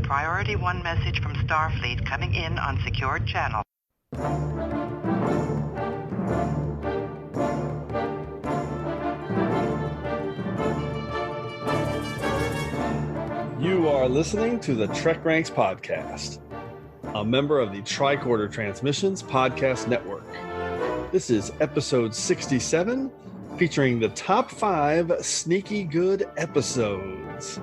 Priority 1 message from Starfleet coming in on secured channel. You are listening to the TrekRanks podcast, a member of the Tricorder Transmissions Podcast Network. This is episode 67, featuring the top 5 sneaky good episodes.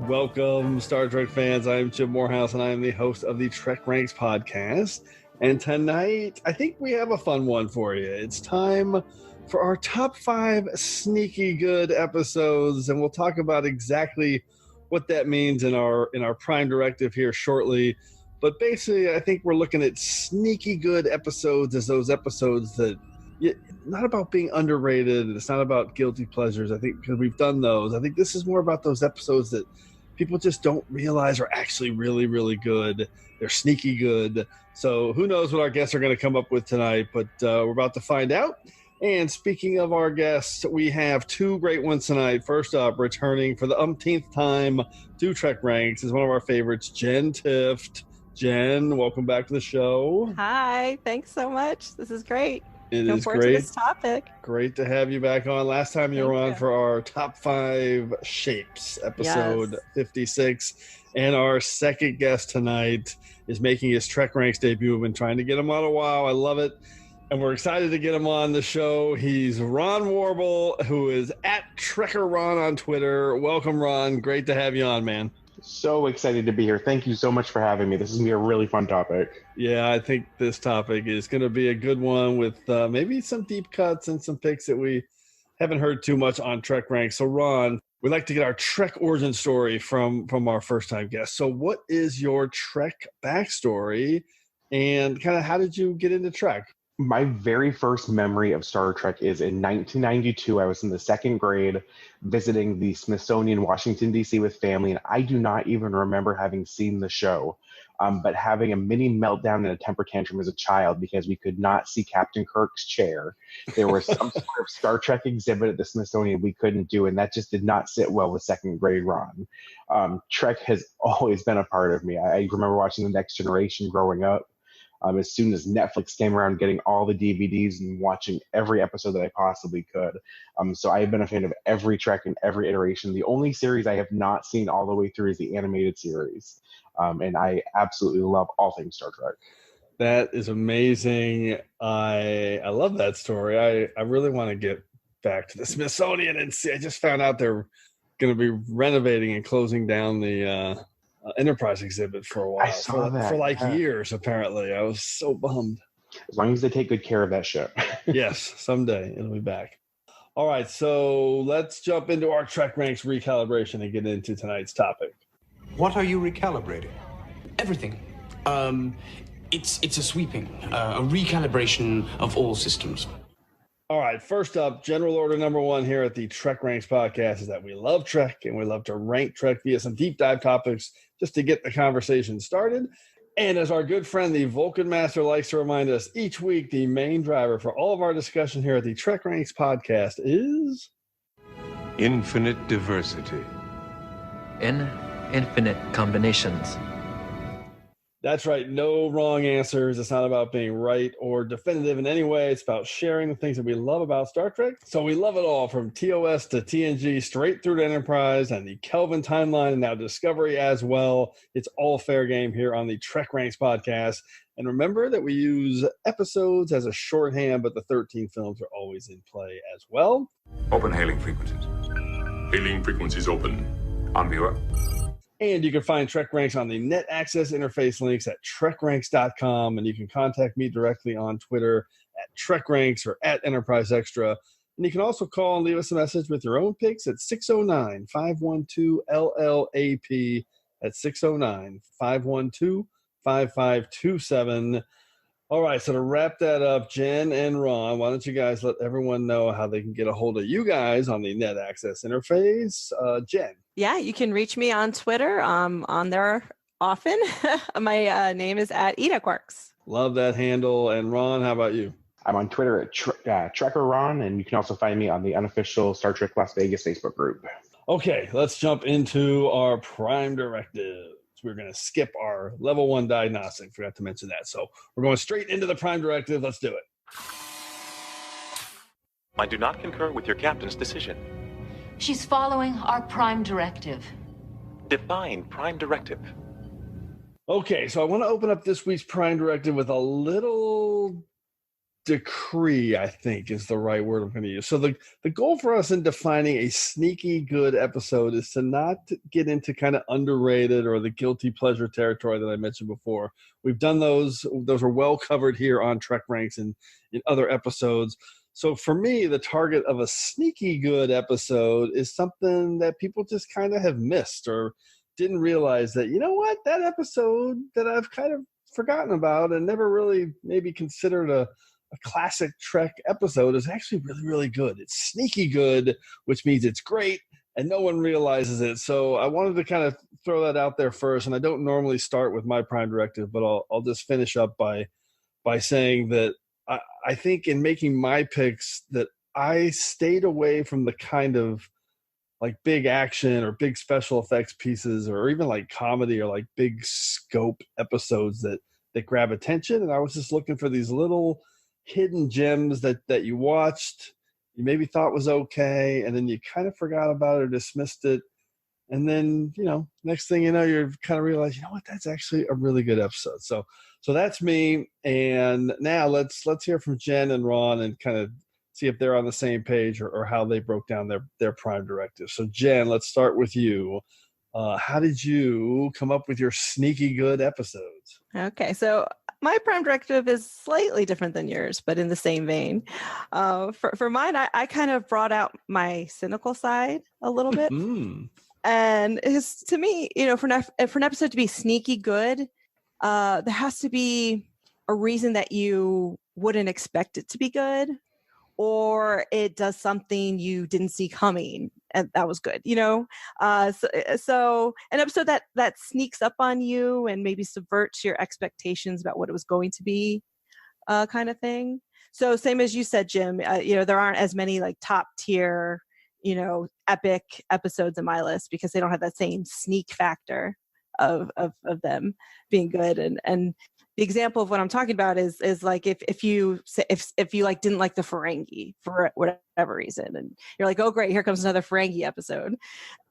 Welcome, Star Trek fans. I am Jim Morehouse, and I am the host of the TrekRanks podcast. And tonight, I think we have a fun one for you. It's time for our top 5 sneaky good episodes, and we'll talk about exactly what that means in our Prime Directive here shortly. But basically, I think we're looking at sneaky good episodes as those episodes that, not about being underrated. It's not about guilty pleasures. I think because we've done those. I think this is more about those episodes that people just don't realize are actually really, really good. They're sneaky good. So who knows what our guests are going to come up with tonight, but we're about to find out. And speaking of our guests, we have 2 great ones tonight. First up, returning for the umpteenth time to TrekRanks is one of our favorites, Jenn Tifft. Jenn, welcome back to the show. Hi, thanks so much. This is great. It is great. To this topic. Great to have you back on. Last time you were on for our top 5 shapes, episode 56. And our second guest tonight is making his TrekRanks debut. We've been trying to get him on a while. I love it. And we're excited to get him on the show. He's Ron Worbel, who is at TrekRanks on Twitter. Welcome, Ron. Great to have you on, man. So excited to be here. Thank you so much for having me. This is going to be a really fun topic. Yeah, I think this topic is going to be a good one with maybe some deep cuts and some picks that we haven't heard too much on TrekRanks. So, Ron, we'd like to get our Trek origin story from our first-time guest. So what is your Trek backstory, and kind of how did you get into Trek? My very first memory of Star Trek is in 1992. I was in the 2nd grade visiting the Smithsonian, Washington, D.C. with family, and I do not even remember having seen the show, but having a mini meltdown and a temper tantrum as a child because we could not see Captain Kirk's chair. There was some sort of Star Trek exhibit at the Smithsonian we couldn't do, and that just did not sit well with 2nd grade Ron. Trek has always been a part of me. I remember watching The Next Generation growing up. As soon as Netflix came around, getting all the DVDs and watching every episode that I possibly could. So I have been a fan of every Trek and every iteration. The only series I have not seen all the way through is the animated series. And I absolutely love all things Star Trek. That is amazing. I love that story. I really want to get back to the Smithsonian and see. I just found out they're going to be renovating and closing down the Enterprise exhibit for a while. I saw that. For years, apparently. I was so bummed. As long as they take good care of that ship. Yes, someday it'll be back. All right, so let's jump into our TrekRanks recalibration and get into tonight's topic. What are you recalibrating? Everything. It's a sweeping, a recalibration of all systems. All right, first up, general order number 1 here at the TrekRanks podcast is that we love Trek, and we love to rank Trek via some deep dive topics just to get the conversation started. And as our good friend, the Vulcan Master, likes to remind us each week, the main driver for all of our discussion here at the TrekRanks podcast is infinite diversity. In infinite combinations. That's right. No wrong answers. It's not about being right or definitive in any way. It's about sharing the things that we love about Star Trek. So we love it all, from TOS to TNG, straight through to Enterprise and the Kelvin timeline, and now Discovery as well. It's all fair game here on the TrekRanks podcast. And remember that we use episodes as a shorthand, but the 13 films are always in play as well. Open hailing frequencies. Hailing frequencies open. On viewer. And you can find TrekRanks on the net access interface links at trekranks.com. And you can contact me directly on Twitter at TrekRanks or at Enterprise Extra. And you can also call and leave us a message with your own picks at 609-512-LLAP. At 609-512-5527. All right, so to wrap that up, Jenn and Ron, why don't you guys let everyone know how they can get a hold of you guys on the net access interface? Jenn. Yeah, you can reach me on Twitter. On there often. My name is at EdicWorks. Love that handle. And Ron, how about you? I'm on Twitter at TrekRanks, and you can also find me on the unofficial Star Trek Las Vegas Facebook group. Okay, let's jump into our Prime Directives. We're going to skip our level 1 diagnostic. Forgot to mention that. So we're going straight into the Prime Directive. Let's do it. I do not concur with your captain's decision. She's following our Prime Directive. Define Prime Directive. Okay, so I want to open up this week's Prime Directive with a little decree, I think is the right word I'm going to use. So the goal for us in defining a sneaky good episode is to not get into kind of underrated or the guilty pleasure territory that I mentioned before. We've done those. Those are well covered here on TrekRanks and in other episodes. So for me, the target of a sneaky good episode is something that people just kind of have missed or didn't realize that, you know what, that episode that I've kind of forgotten about and never really maybe considered a classic Trek episode is actually really, really good. It's sneaky good, which means it's great, and no one realizes it. So I wanted to kind of throw that out there first, and I don't normally start with my Prime Directive, but I'll just finish up by saying that I think in making my picks that I stayed away from the kind of like big action or big special effects pieces or even like comedy or like big scope episodes that grab attention. And I was just looking for these little hidden gems that you watched, you maybe thought was okay, and then you kind of forgot about it or dismissed it. And then, next thing you know, you're kind of realize, you know what, that's actually a really good episode. So that's me. And now let's hear from Jenn and Ron and kind of see if they're on the same page or how they broke down their Prime Directive. So Jenn, let's start with you. How did you come up with your sneaky good episodes? Okay, so my Prime Directive is slightly different than yours, but in the same vein. For mine, I kind of brought out my cynical side a little bit. And to me, for an episode to be sneaky good, there has to be a reason that you wouldn't expect it to be good, or it does something you didn't see coming, and that was good, So an episode that sneaks up on you and maybe subverts your expectations about what it was going to be, kind of thing. So same as you said, Jim, there aren't as many like top tier, epic episodes in my list because they don't have that same sneak factor of them being good. And the example of what I'm talking about is like if you like didn't like the Ferengi for whatever reason, and you're like, oh great, here comes another Ferengi episode,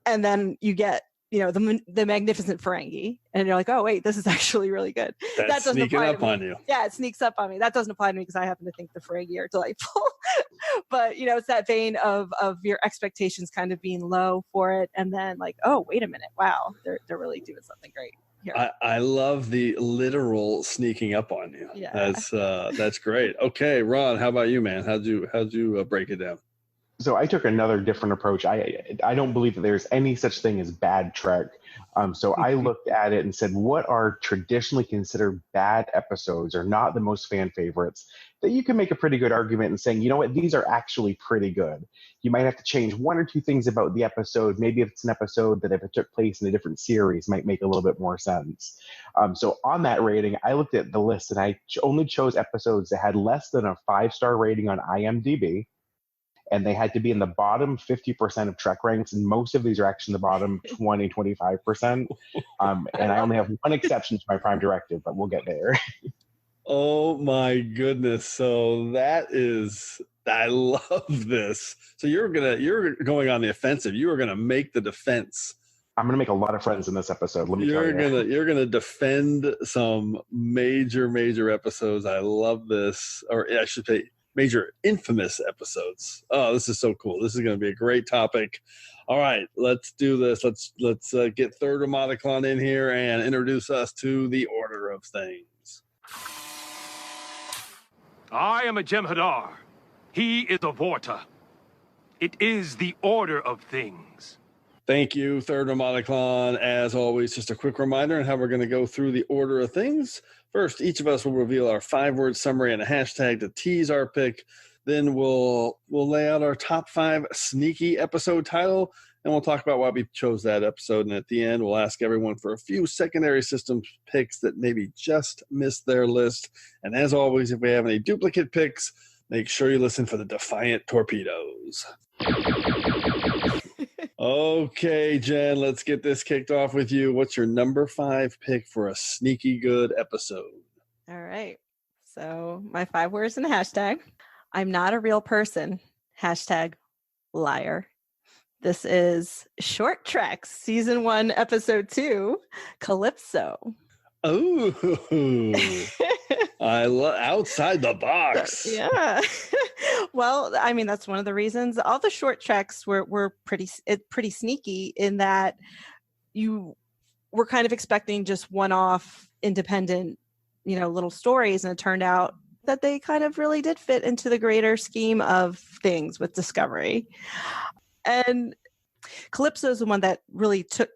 and then you get the magnificent Ferengi, and you're like, oh wait, this is actually really good. That doesn't sneaking up on you. Yeah, it sneaks up on me. That doesn't apply to me because I happen to think the Ferengi are delightful. But it's that vein of your expectations kind of being low for it, and then like, oh wait a minute, wow, they're really doing something great. I love the literal sneaking up on you. Yeah. That's great. Okay, Ron, how about you, man? How'd you break it down? So I took another different approach. I don't believe that there's any such thing as bad Trek. So I looked at it and said, what are traditionally considered bad episodes or not the most fan favorites that you can make a pretty good argument in saying, you know what, these are actually pretty good. You might have to change one or two things about the episode. Maybe if it's an episode that if it took place in a different series might make a little bit more sense. So on that rating, I looked at the list and I only chose episodes that had less than a 5-star rating on IMDb. And they had to be in the bottom 50% of TrekRanks, and most of these are actually in the bottom 20, 25%. And I only have one exception to my Prime Directive, but we'll get there. Oh my goodness! So I love this. So you're going on the offensive. You are gonna make the defense. I'm gonna make a lot of friends in this episode. Let me tell you. You're gonna defend some major episodes. I love this, or I should say, major infamous episodes. Oh, this is so cool. This is going to be a great topic. All right, let's do this. Let's get Third Romaticon in here and introduce us to the order of things. I am a Jem'Hadar. He is a Vorta. It is the order of things. Thank you, Third Romaticon. As always, just a quick reminder on how we're going to go through the order of things. First, each of us will reveal our 5-word summary and a hashtag to tease our pick. Then we'll lay out our top 5 sneaky episode title, and we'll talk about why we chose that episode. And at the end, we'll ask everyone for a few secondary system picks that maybe just missed their list. And as always, if we have any duplicate picks, make sure you listen for the Defiant Torpedoes. Okay, Jen, let's get this kicked off with you. What's your number 5 pick for a sneaky good episode? All right. So my 5 words in the hashtag. I'm not a real person. Hashtag liar. This is Short Treks, Season 1, Episode 2, Calypso. Oh, I love outside the box. Yeah. Well, I mean, that's one of the reasons. All the short treks were pretty sneaky in that you were kind of expecting just one-off independent, little stories, and it turned out that they kind of really did fit into the greater scheme of things with Discovery. And Calypso is the one that really took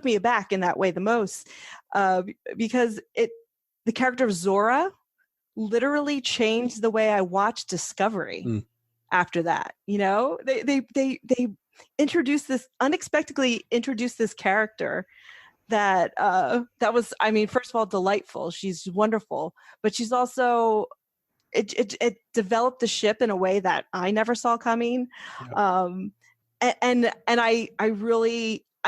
me aback in that way the most, because the character of Zora literally changed the way I watched Discovery after that. They unexpectedly introduced this character that was, I mean, first of all, delightful. She's wonderful, but she's also it developed the ship in a way that I never saw coming. Yep. And I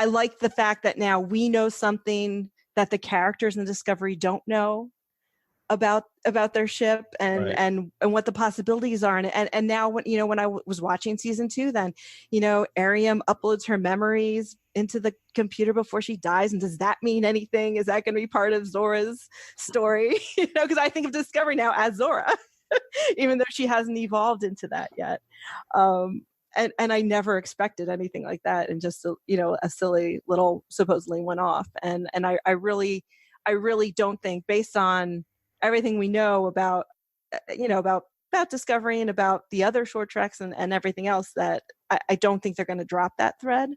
like the fact that now we know something that the characters in Discovery don't know about their ship and right. and what the possibilities are. And now when I was watching season 2, then Ariam uploads her memories into the computer before she dies, and does that mean anything? Is that going to be part of Zora's story? Because I think of Discovery now as Zora, even though she hasn't evolved into that yet. And I never expected anything like that, and just a silly little supposedly went off. And I really don't think, based on everything we know about Discovery and about the other short treks and everything else, that I don't think they're going to drop that thread.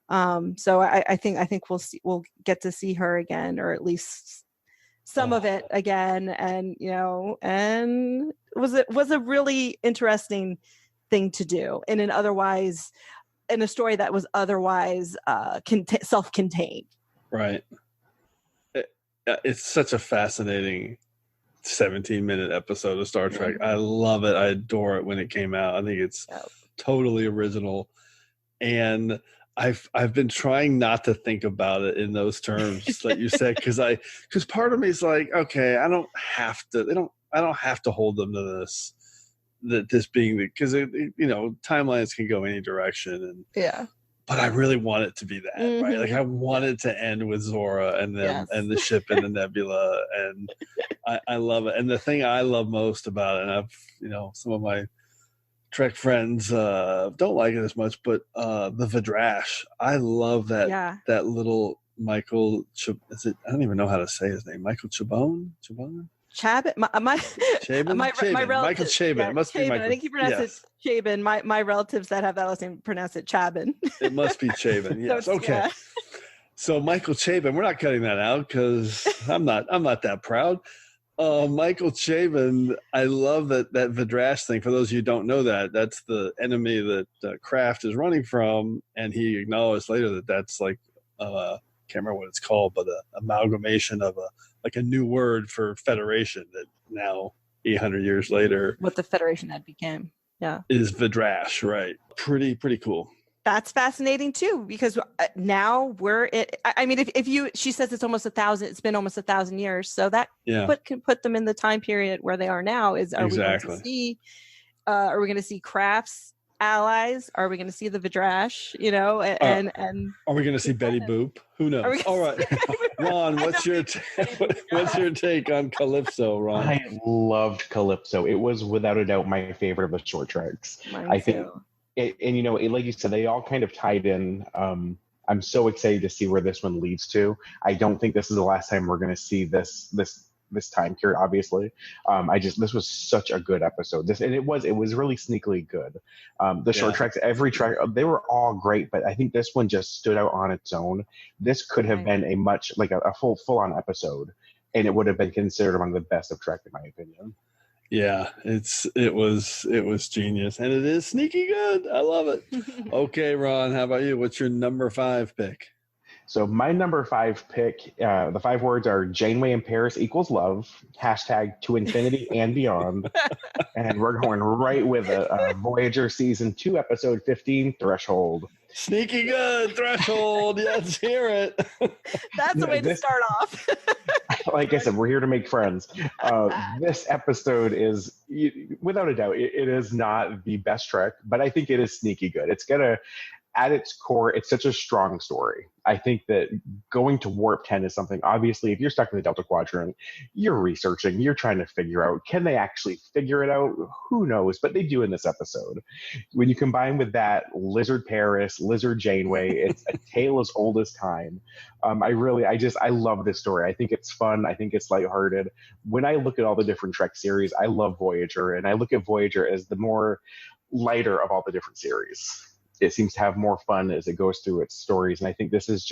So I think we'll get to see her again, or at least some of it again. And and was a really interesting thing to do in a story that was otherwise self-contained. Right. It's such a fascinating 17-minute episode of Star Trek. I love it. I adore it when it came out. I think it's totally original. And I've been trying not to think about it in those terms that you said, because part of me is like, okay, I don't have to hold them to this. This being because timelines can go any direction, but I really want it to be that, right? Like I want it to end with Zora and them and the ship and the nebula, and I love it. And the thing I love most about it, and I've some of my Trek friends don't like it as much, but the Vidrash, I love that that little Michael. I don't even know how to say his name. Michael Chabon. Chabon, my relative, Michael Chabon. It must be Michael. I think he pronounced it Chabon. My relatives that have that last name pronounce it Chabon. It must be Chabon. Yes. So, okay. Yeah. So Michael Chabon, we're not cutting that out because I'm not that proud. Michael Chabon, I love that Vidrash thing. For those of you who don't know that's the enemy that Kraft is running from, and he acknowledged later that that's like can't remember what it's called, but an amalgamation of a new word for Federation that now 800 years later, what the Federation had became, is Vidrash, right? Pretty cool. That's fascinating too, because now she says it's almost 1,000. It's been almost 1,000 years, so that can put them in the time period where they are now. Are we going to see Kraft's allies? Are we going to see the Vidrash? And are we going to see Betty Boop? Who knows? All right, Ron, what's your take on Calypso, Ron? I loved Calypso. It was without a doubt my favorite of the short treks. I think, like you said, they all kind of tied in. I'm so excited to see where this one leads to. I don't think this is the last time we're going to see this time period, obviously. This was such a good episode. It was really sneakily good. The short treks, every track, they were all great, but I think this one just stood out on its own. This could have been a much like a full-on episode, and it would have been considered among the best of Trek, in my opinion. Yeah, it was genius, and it is sneaky good. I love it. Okay, Ron, how about you? What's your number 5 pick? So my number 5 pick, the 5 words are Janeway in Paris equals love, hashtag to infinity and beyond. And we're going right with it. Voyager Season 2, Episode 15, Threshold. Sneaky good, Threshold. Let's hear it. That's the way to start off. Like I said, we're here to make friends. This episode is, without a doubt, it is not the best Trek, but I think it is sneaky good. It's going to, at its core, it's such a strong story. I think that going to Warp 10 is something, obviously, if you're stuck in the Delta Quadrant, you're researching, you're trying to figure out, can they actually figure it out? Who knows? But they do in this episode. When you combine with that Lizard Paris, Lizard Janeway, it's a tale as old as time. I love this story. I think it's fun. I think it's lighthearted. When I look at all the different Trek series, I love Voyager, and I look at Voyager as the more lighter of all the different series. It seems to have more fun as it goes through its stories. And I think this is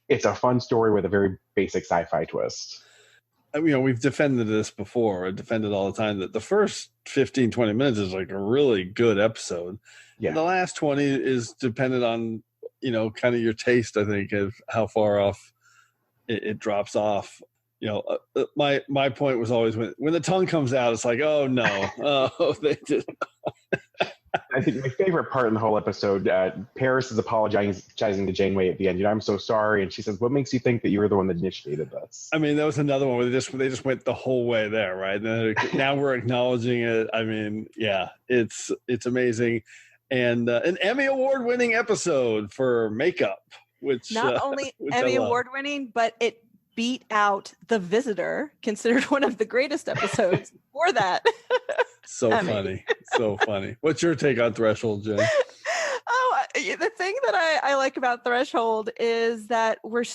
it's a fun story with a very basic sci-fi twist. We've defended this before. I defended all the time that the first 15, 20 minutes is like a really good episode. Yeah. The last 20 is dependent on, kind of your taste, I think, of how far off it drops off. My point was always when the tongue comes out, it's like, oh no, they did. I think my favorite part in the whole episode, Paris is apologizing to Janeway at the end. I'm so sorry. And she says, what makes you think that you were the one that initiated this? I mean, that was another one where they just went the whole way there, right? Now we're acknowledging it. I mean, yeah, it's amazing. And an Emmy Award-winning episode for makeup, which not only Emmy Award-winning, but it beat out The Visitor, considered one of the greatest episodes for that. So funny. So funny. What's your take on Threshold, Jen? The thing that I like about Threshold is that we're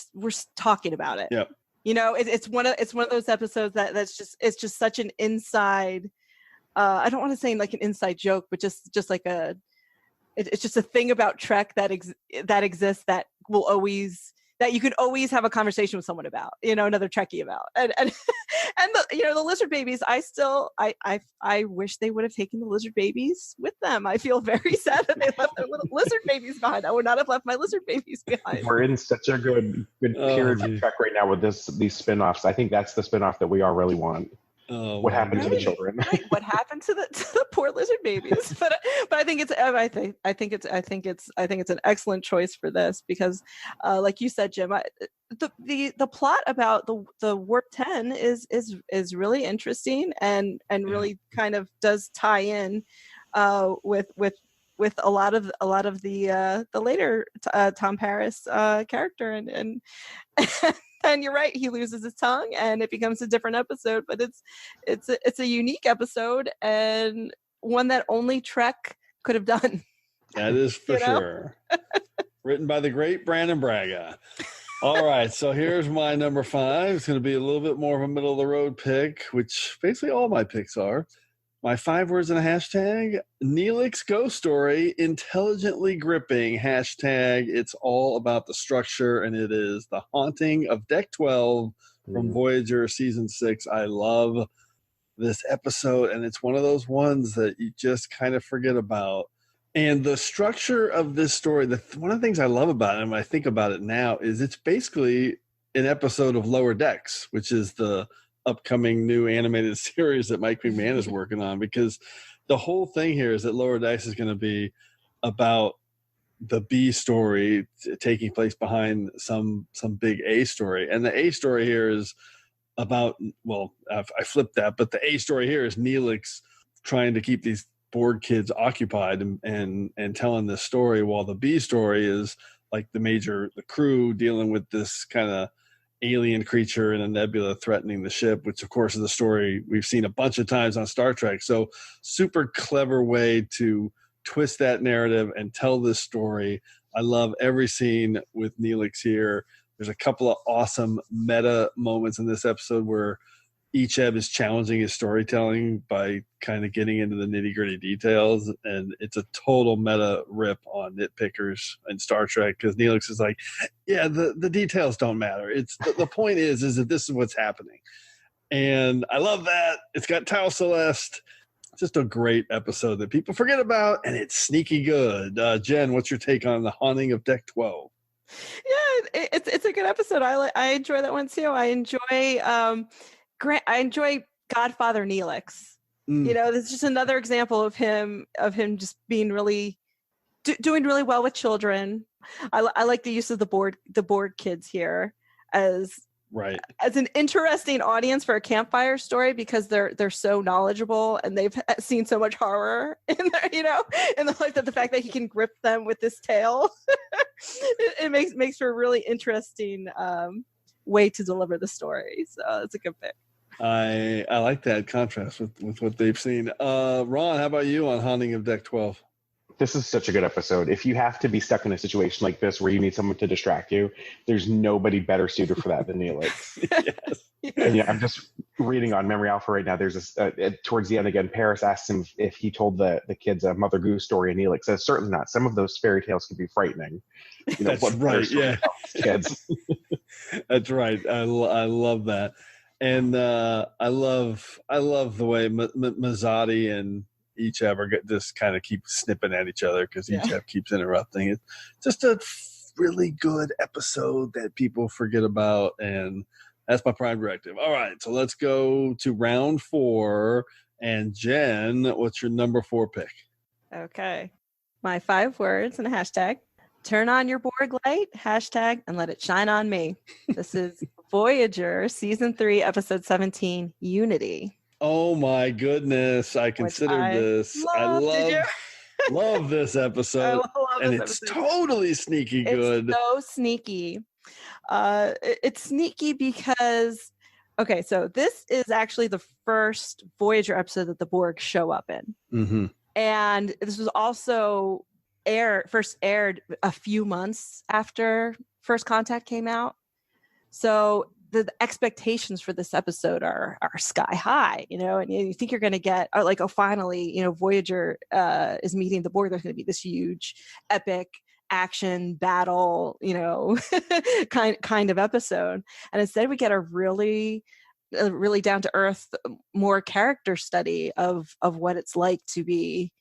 talking about it. Yep. It's one of those episodes it's just such an inside. I don't want to say like an inside joke, but just like it's just a thing about Trek that exists that will always. That you could always have a conversation with someone about, another Trekkie about, and the lizard babies. I wish they would have taken the lizard babies with them. I feel very sad that they left their little lizard babies behind. I would not have left my lizard babies behind. We're in such a good period for Trek right now with these spinoffs. I think that's the spinoff that we all really want. What happened to the children? Right. What happened to the poor lizard babies? But I think it's an excellent choice for this because, like you said, Jim, the plot about the Warp 10 is really interesting and really kind of does tie in with a lot of the later Tom Paris character and and you're right, he loses his tongue and it becomes a different episode, but it's a unique episode and one that only Trek could have done. That is for sure. Written by the great Brandon Braga. All right, so here's my number 5. It's going to be a little bit more of a middle of the road pick, which basically all my picks are. My 5 words in a hashtag, Neelix Ghost Story, intelligently gripping, hashtag, it's all about the structure, and it is The Haunting of Deck 12 from Voyager Season 6. I love this episode, and it's one of those ones that you just kind of forget about. And the structure of this story, one of the things I love about it, and when I think about it now, is it's basically an episode of Lower Decks, which is the upcoming new animated series that Mike McMahon is working on, because the whole thing here is that Lower Decks is going to be about the B story taking place behind some big A story. And the A story here is about, I flipped that, but the A story here is Neelix trying to keep these bored kids occupied and telling this story, while the B story is like the crew dealing with this kind of alien creature in a nebula threatening the ship, which of course is a story we've seen a bunch of times on Star Trek. So super clever way to twist that narrative and tell this story. I love every scene with Neelix here. There's a couple of awesome meta moments in this episode where Icheb is challenging his storytelling by kind of getting into the nitty-gritty details, and it's a total meta rip on nitpickers in Star Trek, because Neelix is like, yeah, the details don't matter. It's the point is that this is what's happening. And I love that. It's got Tau Celeste. Just a great episode that people forget about, and it's sneaky good. Jen, what's your take on The Haunting of Deck 12? It's a good episode. I enjoy that one too. I enjoy Godfather Neelix. This is just another example of him just being really doing really well with children. I like the use of the board kids here as an interesting audience for a campfire story, because they're so knowledgeable and they've seen so much horror in their, and the fact that he can grip them with his tail, it makes for a really interesting way to deliver the story. So it's a good pick. I like that contrast with what they've seen. Ron, how about you on Haunting of Deck 12? This is such a good episode. If you have to be stuck in a situation like this where you need someone to distract you, there's nobody better suited for that than Neelix. Yes. And I'm just reading on Memory Alpha right now. There's this towards the end again. Paris asks him if he told the kids a Mother Goose story, and Neelix says, "Certainly not. Some of those fairy tales can be frightening." That's right. Yeah, kids. That's right. I love that, and I love the way Mazzotti and each ever just kind of keep snipping at each other because each keeps interrupting. It's just a really good episode that people forget about, and that's my Prime Directive. All right, so let's go to round 4. And Jen, what's your number 4 pick? Okay, my 5 words and a hashtag: turn on your Borg light, hashtag, and let it shine on me. This is Voyager Season 3, Episode 17, Unity. Oh my goodness! I considered this. I love this episode, it's totally sneaky good. It's so sneaky. It's sneaky because, okay, so this is actually the first Voyager episode that the Borg show up in, and this was also first aired a few months after First Contact came out. So the expectations for this episode are sky high, and you think you're going to get finally, Voyager is meeting the Borg. There's going to be this huge, epic action battle, kind of episode. And instead we get a really down to earth, more character study of what it's like to be,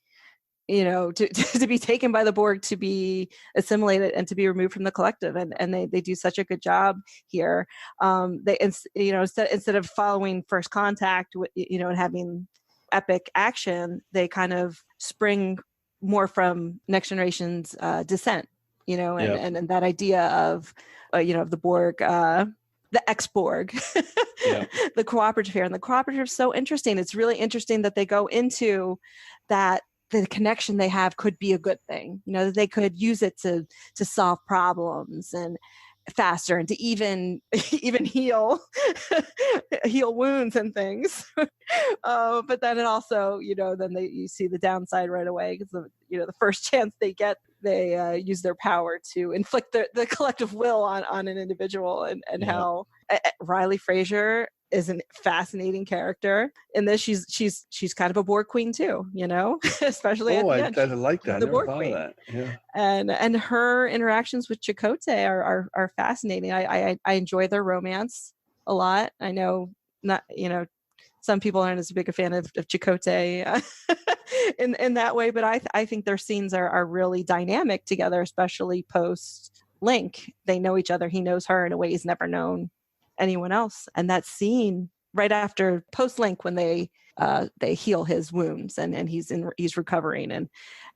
to be taken by the Borg, to be assimilated, and to be removed from the collective. And they do such a good job here. Instead of following First Contact, and having epic action, they kind of spring more from Next Generation's Descent, and that idea of, the Borg, the ex-Borg, the cooperative here. And the cooperative is so interesting. It's really interesting that they go into that. The connection they have could be a good thing, that they could use it to solve problems and faster, and to even heal wounds and things. But then it also, then you see the downside right away, because the first chance they get, they use their power to inflict the collective will on an individual, and how Riley Fraser is a fascinating character in this. She's kind of a Borg queen too, especially at the end. I like that. The Borg queen. That. Yeah. And her interactions with Chakotay are fascinating. I enjoy their romance a lot. I know some people aren't as big a fan of Chakotay in that way, but I think their scenes are really dynamic together, especially post Link. They know each other. He knows her in a way he's never known anyone else. And that scene right after post Link, when they heal his wounds and he's recovering,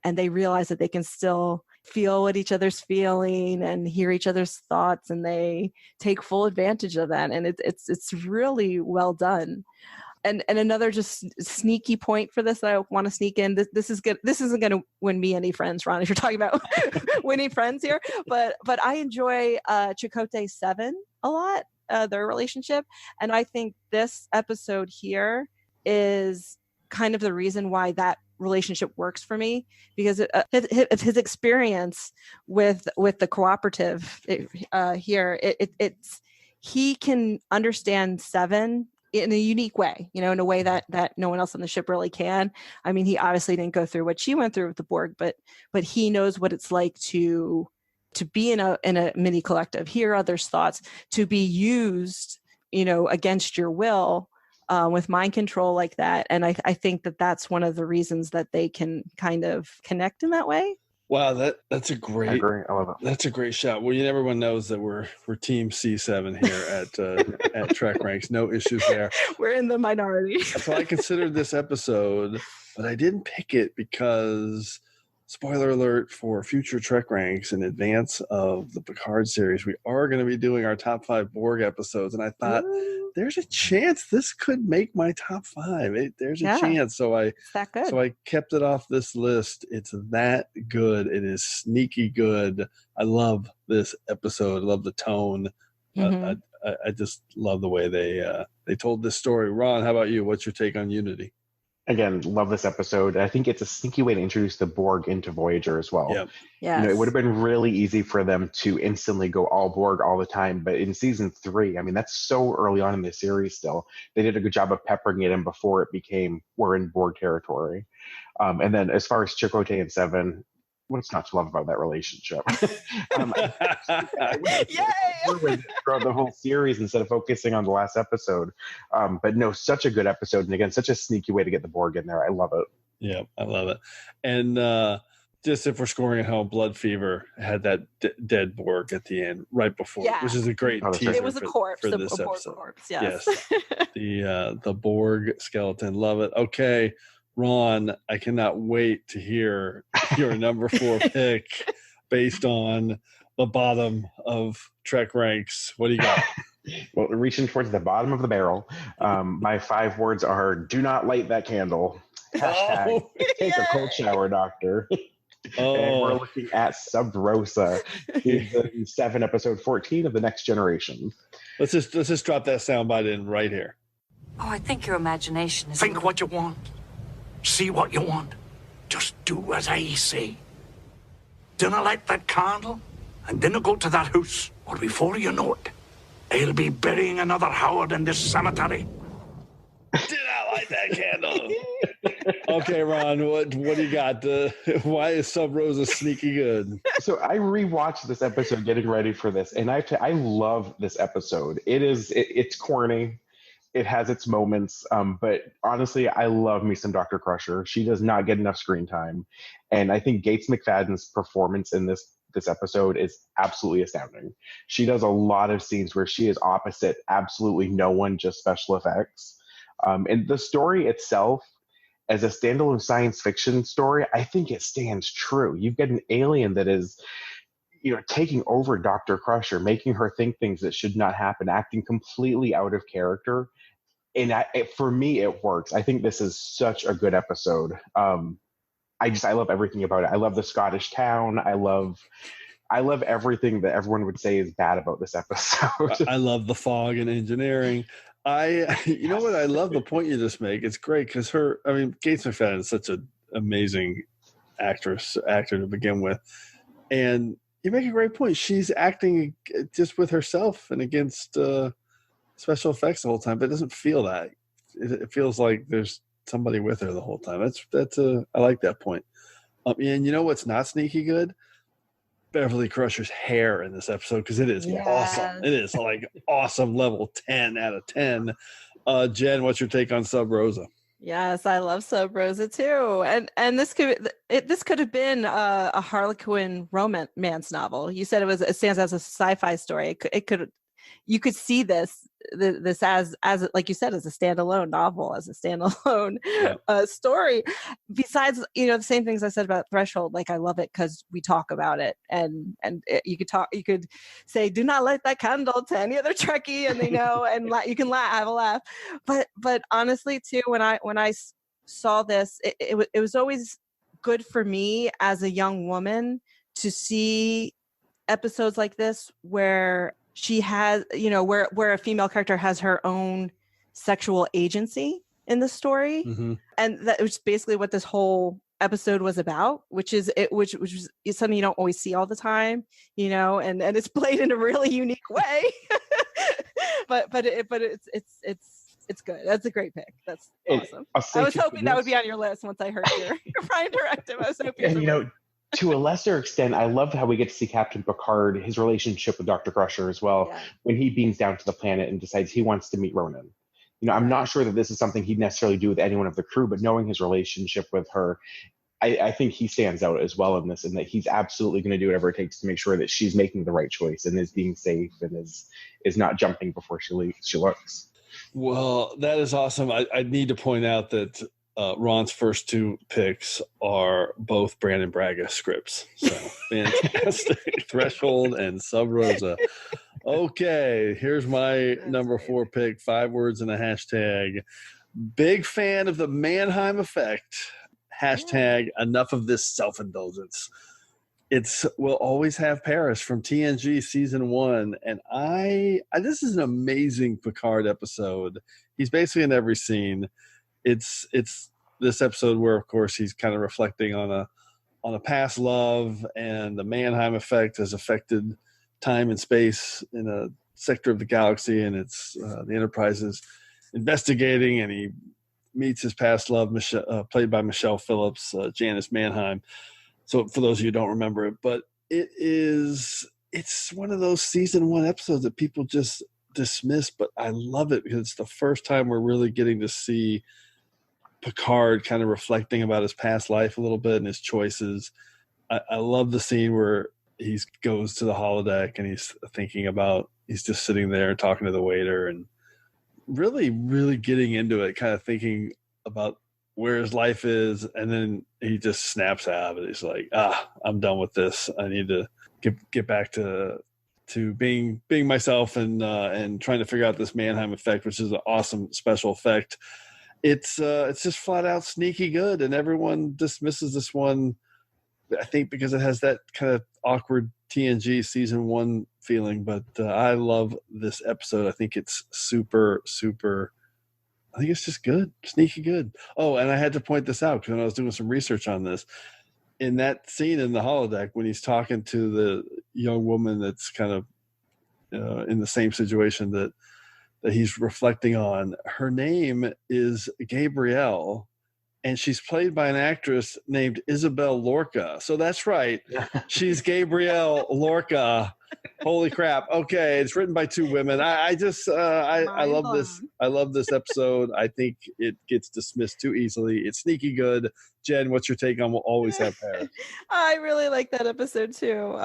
and they realize that they can still feel what each other's feeling and hear each other's thoughts, and they take full advantage of that. And it's really well done. And another just sneaky point for this that I want to sneak in. This is good. This isn't going to win me any friends, Ron, if you're talking about winning friends here. But I enjoy Chakotay 7 a lot. Their relationship, and I think this episode here is kind of the reason why that relationship works for me, because of his experience with the cooperative here. It's he can understand Seven in a unique way, in a way that no one else on the ship really can. I mean, he obviously didn't go through what she went through with the Borg, but he knows what it's like to be in a mini collective, hear others' thoughts, to be used, against your will, with mind control like that. And I think that that's one of the reasons that they can kind of connect in that way. Wow, that's a great. I agree. I love it. That's a great shot. Well, everyone knows that we're Team C7 here at TrekRanks. No issues there. We're in the minority. So I considered this episode, but I didn't pick it because, spoiler alert for future TrekRanks in advance of the Picard series, we are going to be doing our top 5 Borg episodes, and I thought there's a chance this could make my top 5. There's a chance, so I kept it off this list. It's that good. It is sneaky good. I love this episode. I love the tone. I just love the way they told this story. Ron, how about you? What's your take on Unity? Again, love this episode. I think it's a sneaky way to introduce the Borg into Voyager as well. Yep. Yes. It would have been really easy for them to instantly go all Borg all the time, but in season 3, I mean, that's so early on in the series still. They did a good job of peppering it in before it became, we're in Borg territory. And then as far as Chakotay and Seven, what's not to love about that relationship? Yay! Throughout the whole series instead of focusing on the last episode. But no, such a good episode. And again, such a sneaky way to get the Borg in there. I love it. Yeah, I love it. And just if we're scoring at home, Blood Fever had that dead Borg at the end right before, which is a great teaser. It was a corpse, for this Borg episode. Corpse, yes. The Borg skeleton. Love it. Okay. Ron, I cannot wait to hear your number 4 pick based on the bottom of TrekRanks. What do you got? Well, reaching towards the bottom of the barrel, my 5 words are: do not light that candle. Hashtag take a cold shower, doctor. And we're looking at Sub Rosa, season 7, episode 14 of The Next Generation. Let's just drop that soundbite in right here. Oh, I think your imagination is... Think what you want. See what you want. Just do as I say. Dinna light that candle, and dinna go to that house, or before you know it, I'll be burying another Howard in this cemetery. Did I light that candle? Okay, Ron, what do you got? Why is Sub Rosa sneaky good? So I rewatched this episode getting ready for this, and I love this episode. It's corny. It has its moments, but honestly, I love me some Dr. Crusher. She does not get enough screen time, and I think Gates McFadden's performance in this episode is absolutely astounding. She does a lot of scenes where she is opposite absolutely no one, just special effects. And the story itself, as a standalone science fiction story, I think it stands true. You've got an alien that is, taking over Dr. Crusher, making her think things that should not happen, acting completely out of character. And for me, it works. I think this is such a good episode. I love everything about it. I love the Scottish town. I love everything that everyone would say is bad about this episode. I love the fog and engineering. You know what? I love the point you just make. It's great because Gates McFadden is such an amazing actor to begin with. And you make a great point. She's acting just with herself and against special effects the whole time, but it doesn't feel that. It feels like there's somebody with her the whole time. I like that point. And you know what's not sneaky good? Beverly Crusher's hair in this episode, because it is awesome. It is like awesome, level 10 out of 10. Jen, what's your take on Sub Rosa? Yes, I love Sub Rosa too, and this could have been a Harlequin romance novel. You said it stands as a sci-fi story. You could see this as like you said, as a standalone novel, as a standalone story. Besides, the same things I said about Threshold. Like, I love it because we talk about it, and you could say, "Do not light that candle" to any other Trekkie, and they know, and you can have a laugh. But honestly, too, when I saw this, it was always good for me as a young woman to see episodes like this where she has, where a female character has her own sexual agency in the story. Mm-hmm. And that was basically what this whole episode was about, which is something you don't always see all the time, and it's played in a really unique way. but it's good. That's a great pick. That's awesome. I was hoping that would be on your list once I heard your Prime Directive. I was hoping. And to a lesser extent, I love how we get to see Captain Picard, his relationship with Dr. Crusher as well, when he beams down to the planet and decides he wants to meet Ronan. I'm not sure that this is something he'd necessarily do with anyone of the crew, but knowing his relationship with her, I think he stands out as well in this, and that he's absolutely going to do whatever it takes to make sure that she's making the right choice and is being safe and is not jumping before she looks. Well, that is awesome. I need to point out that Ron's first two picks are both Brandon Braga scripts. So fantastic. Threshold and Sub Rosa. Okay, here's my number 4 pick, 5 words and a hashtag. Big fan of the Mannheim effect. Hashtag enough of this self-indulgence. It's We'll Always Have Paris from TNG season 1. And this is an amazing Picard episode. He's basically in every scene. It's this episode where, of course, he's kind of reflecting on a past love, and the Mannheim effect has affected time and space in a sector of the galaxy, and it's the Enterprise is investigating, and he meets his past love, played by Michelle Phillips, Janice Mannheim. So for those of you who don't remember it, but it's one of those season 1 episodes that people just dismiss, but I love it because it's the first time we're really getting to see Picard kind of reflecting about his past life a little bit and his choices. I love the scene where he goes to the holodeck and he's just sitting there and talking to the waiter and really, really getting into it, kind of thinking about where his life is, and then he just snaps out of it. He's like, I'm done with this. I need to get back to being myself and trying to figure out this Mannheim effect, which is an awesome special effect. It's just flat out sneaky good, and everyone dismisses this one, I think, because it has that kind of awkward TNG season 1 feeling. But I love this episode. I think it's super, super. I think it's just good, sneaky good. Oh, and I had to point this out because when I was doing some research on this, in that scene in the holodeck when he's talking to the young woman that's kind of in the same situation that he's reflecting on, her name is Gabrielle, and she's played by an actress named Isabel Lorca. So that's right. She's Gabrielle Lorca. Holy crap. Okay. It's written by 2 women. I love this. I love this episode. I think it gets dismissed too easily. It's sneaky good. Jen, what's your take on We'll Always Have Paris? I really like that episode too.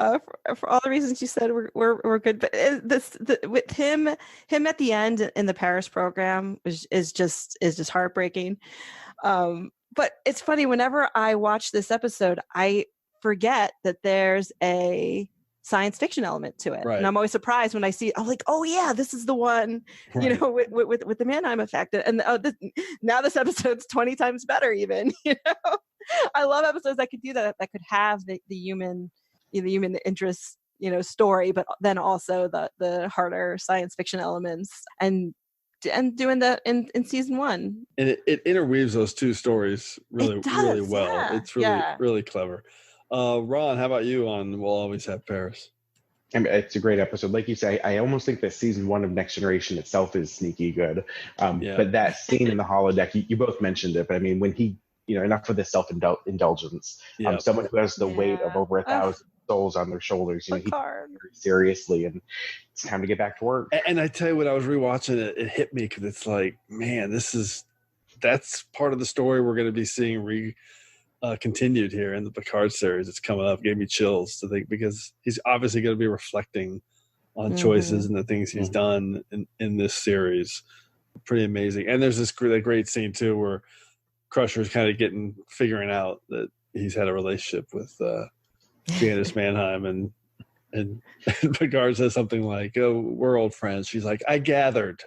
For all the reasons you said, we're good. But with him at the end in the Paris program is just heartbreaking. But it's funny, whenever I watch this episode, I forget that there's a science fiction element to it. Right. And I'm always surprised when I see, I'm like, oh yeah, this is the one, right, with the Mannheim effect. And now this episode's 20 times better even, I love episodes that could do that could have the human interest, story, but then also the harder science fiction elements and doing that in season 1. And it interweaves those 2 stories really well. Yeah. It's really clever. Ron, how about you on We'll Always Have Paris? I mean, it's a great episode. Like you say, I almost think that season 1 of Next Generation itself is sneaky good. But that scene in the holodeck, you both mentioned it, but I mean, when he, enough of this self-indulgence, someone who has the weight of over 1,000 souls on their shoulders, he takes it very seriously, and it's time to get back to work. And I tell you, when I was rewatching it, it hit me because it's like, man, that's part of the story we're going to be seeing continued here in the Picard series. It's coming up. Gave me chills to think, because he's obviously going to be reflecting on choices and the things he's done in this series. Pretty amazing. And there's this great scene too where Crusher's kind of figuring out that he's had a relationship with Janice Mannheim, and Picard says something like, "Oh, we're old friends." She's like, "I gathered."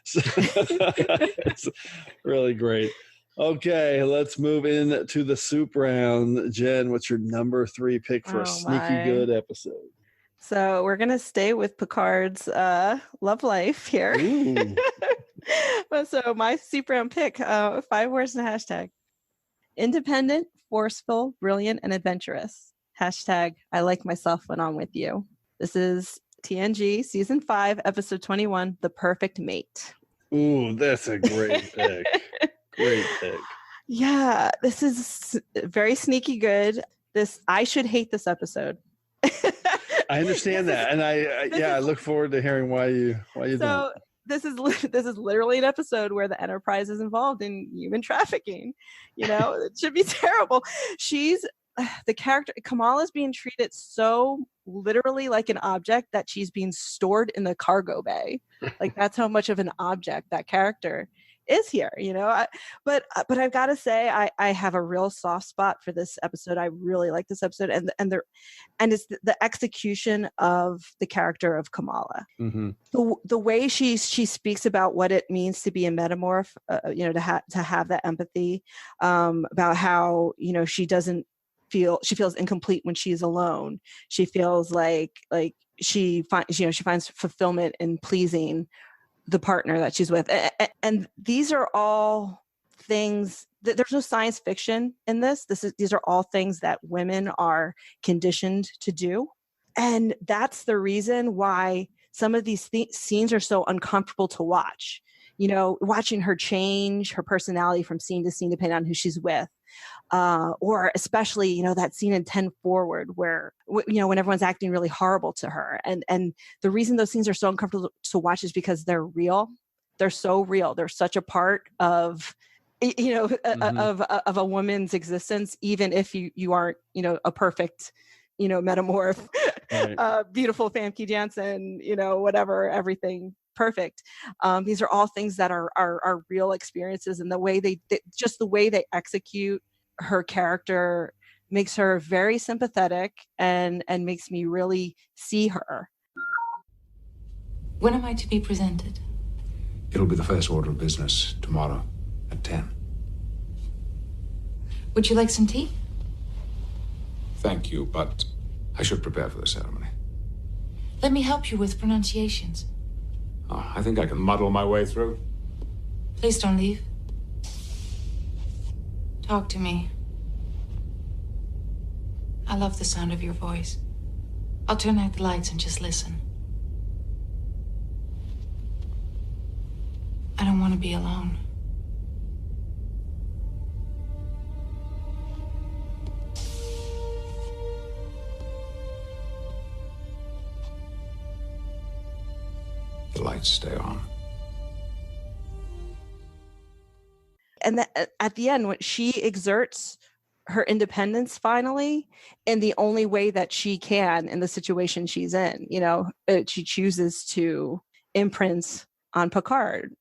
So, it's really great. Okay, let's move into the soup round. Jen, what's your number 3 pick for a sneaky good episode? So we're going to stay with Picard's love life here. So my soup round pick, 5 words and a hashtag. Independent, forceful, brilliant, and adventurous. Hashtag, I like myself when I'm with you. This is TNG Season 5, Episode 21, The Perfect Mate. Ooh, that's a great pick. Great pick. Yeah, this is very sneaky good. I should hate this episode. I understand that, and I look forward to hearing why you don't. this is literally an episode where the Enterprise is involved in human trafficking. It should be terrible. The character Kamala is being treated so literally like an object that she's being stored in the cargo bay. Like, that's how much of an object that character is here. But I've got to say, I have a real soft spot for this episode. I really like this episode, and it's the execution of the character of Kamala. Mm-hmm. The way she speaks about what it means to be a metamorph, to have that empathy, about how she feels incomplete when she's alone. She feels like she finds fulfillment in pleasing the partner that she's with. And these are all things that there's no science fiction in this. These are all things that women are conditioned to do. And that's the reason why some of these scenes are so uncomfortable to watch. Watching her change her personality from scene to scene, depending on who she's with. Or especially, that scene in 10 Forward where, when everyone's acting really horrible to her. And the reason those scenes are so uncomfortable to watch is because they're real. They're so real. They're such a part of, of a woman's existence, even if you aren't, a perfect, metamorph, right. Beautiful Famke Janssen, whatever, everything perfect. These are all things that are real experiences, and the way they execute her character makes her very sympathetic and makes me really see her. When am I to be presented? It'll be the first order of business tomorrow at 10. Would you like some tea? Thank you, but I should prepare for the ceremony. Let me help you with pronunciations. Oh, I think I can muddle my way through. Please don't leave. Talk to me. I love the sound of your voice. I'll turn out the lights and just listen. I don't want to be alone. The lights stay on. And at the end, when she exerts her independence finally in the only way that she can in the situation she's in, she chooses to imprint on Picard.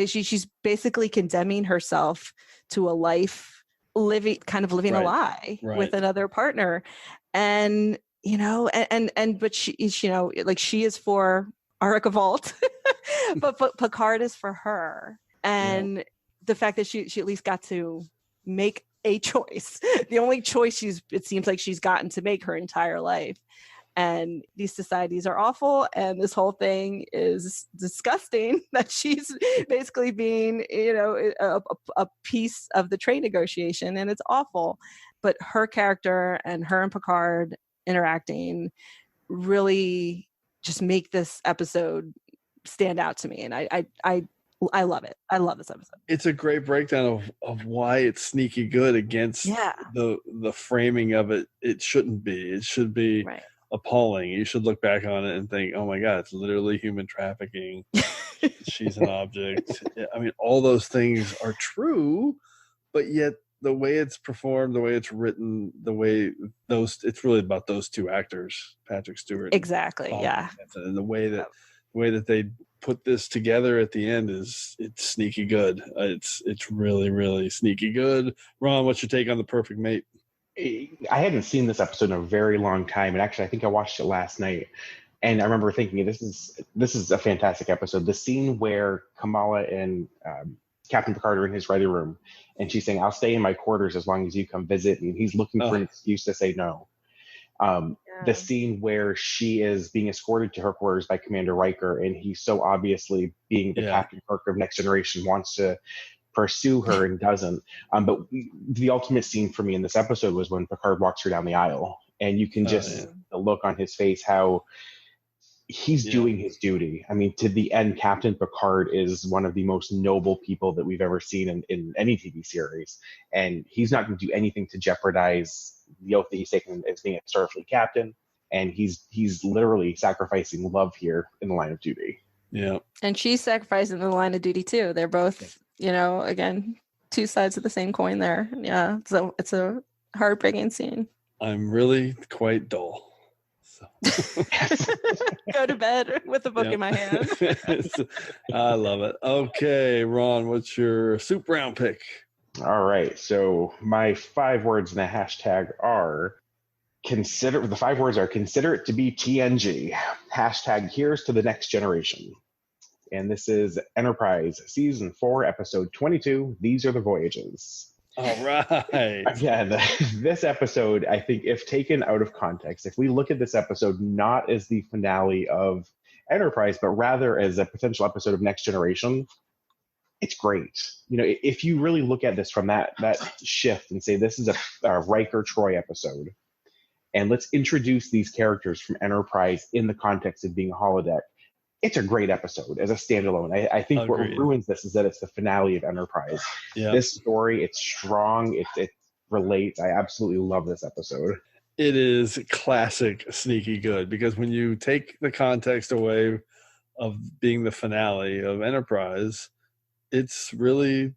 She's basically condemning herself to a life living a lie with another partner. And, but she is for Arika Vault, but Picard is for her. And the fact that she at least got to make a choice, the only choice it seems like she's gotten to make her entire life. And these societies are awful, and this whole thing is disgusting, that she's basically being, a piece of the trade negotiation, and it's awful. But her character and her and Picard interacting really just make this episode stand out to me. And I love it. I love this episode. It's a great breakdown of why it's sneaky good against the framing of it. It shouldn't be. It should be appalling. You should look back on it and think, oh my God, it's literally human trafficking. She's an object. I mean, all those things are true, but yet the way it's performed, the way it's written, it's really about those two actors, Patrick Stewart. Exactly. And the way that they put this together at the end it's sneaky good. It's really, really sneaky good. Ron, what's your take on The Perfect Mate? I hadn't seen this episode in a very long time, and actually I think I watched it last night, and I remember thinking this is a fantastic episode. The scene where Kamala and Captain Picard are in his writing room, and she's saying, "I'll stay in my quarters as long as you come visit," and he's looking for an excuse to say no. The scene where she is being escorted to her quarters by Commander Riker, and he's so obviously, being the Captain Kirk of Next Generation, wants to pursue her and doesn't. But the ultimate scene for me in this episode was when Picard walks her down the aisle, and you can just the look on his face, how he's doing his duty. I mean, to the end, Captain Picard is one of the most noble people that we've ever seen in any TV series, and he's not going to do anything to jeopardize the oath that he's taken as being a Starfleet captain, and he's literally sacrificing love here in the line of duty. Yeah. And she's sacrificing the line of duty too. They're both, again, two sides of the same coin there. Yeah. So it's a heartbreaking scene. I'm really quite dull. So. Go to bed with a book in my hand. I love it. Okay, Ron, what's your soup round pick? All right. So my 5 words in the hashtag are the 5 words are consider it to be TNG. Hashtag here's to the next generation. And this is Enterprise Season 4, Episode 22. These are the voyages. All right. Again, this episode, I think, if taken out of context, if we look at this episode not as the finale of Enterprise, but rather as a potential episode of Next Generation, it's great. If you really look at this from that shift and say this is a Riker Troy episode, and let's introduce these characters from Enterprise in the context of being a holodeck, it's a great episode as a standalone. I think What ruins this is that it's the finale of Enterprise. Yeah. This story, it's strong, it relates. I absolutely love this episode. It is classic sneaky good, because when you take the context away of being the finale of Enterprise, it's really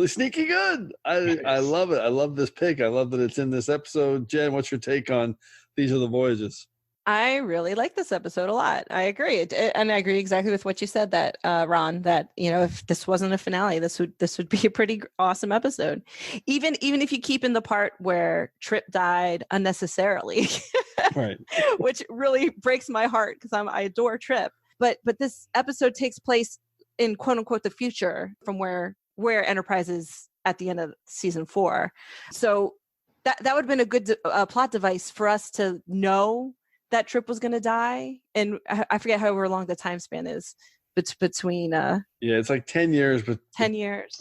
sneaky good. I love it. I love this pick. I love that it's in this episode. Jen, what's your take on These Are the Voyages? I really like this episode a lot. I agree. And I agree exactly with what you said, that Ron, that, if this wasn't a finale, this would be a pretty awesome episode. Even if you keep in the part where Trip died unnecessarily, right, which really breaks my heart because I adore Trip. But this episode takes place in quote unquote the future from where Enterprise is at the end of season 4. So that would have been a good plot device for us to know that Trip was going to die. And I forget however long the time span is between it's like 10 years, but 10 years.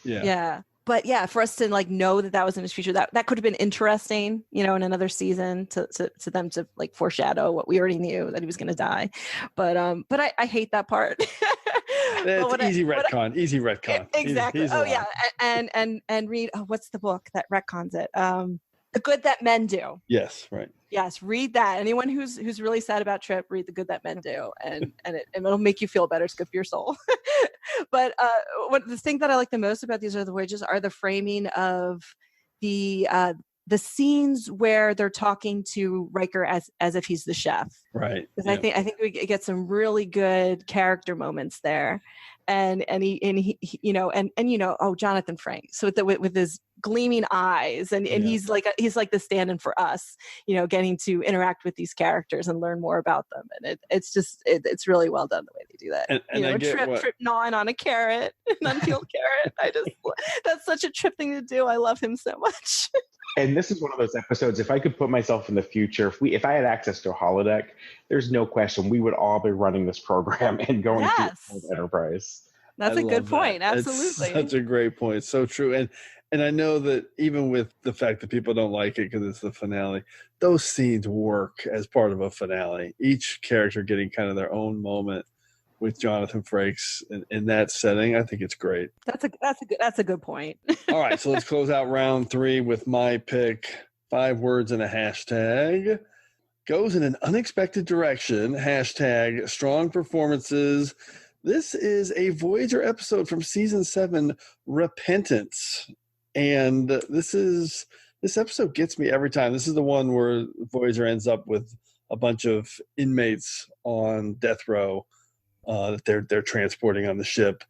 Yeah. But yeah, for us to know that was in his future, that could have been interesting, in another season to them to foreshadow what we already knew, that he was going to die. But I hate that part. It's easy retcon. Exactly. Easy yeah. And read, what's the book that retcons it? The Good That Men Do. Yes, right. Yes, read that. Anyone who's really sad about Trip, read The Good That Men Do, and it'll make you feel better. It's good for your soul. But the thing that I like the most about These Are the Voyages are the framing of the scenes where they're talking to Riker as if he's the chef. Right. Because I think we get some really good character moments there. And he Jonathan Frakes, so with his gleaming eyes, and he's like the stand-in for us, getting to interact with these characters and learn more about them, and it's really well done the way they do that. And Trip gnawing on a carrot, an unpeeled carrot. That's such a Trip thing to do. I love him so much. And this is one of those episodes, if I could put myself in the future, if I had access to a holodeck, there's no question we would all be running this program and going through Enterprise. That's a good point. Absolutely. It's such a great point. So true. And I know that even with the fact that people don't like it because it's the finale, those scenes work as part of a finale. Each character getting kind of their own moment with Jonathan Frakes in that setting. I think it's great. That's a good point. All right, so let's close out round 3 with my pick. 5 words and a hashtag. Goes in an unexpected direction. Hashtag strong performances. This is a Voyager episode from season 7, Repentance. And this episode gets me every time. This is the one where Voyager ends up with a bunch of inmates on death row that they're transporting on the ship.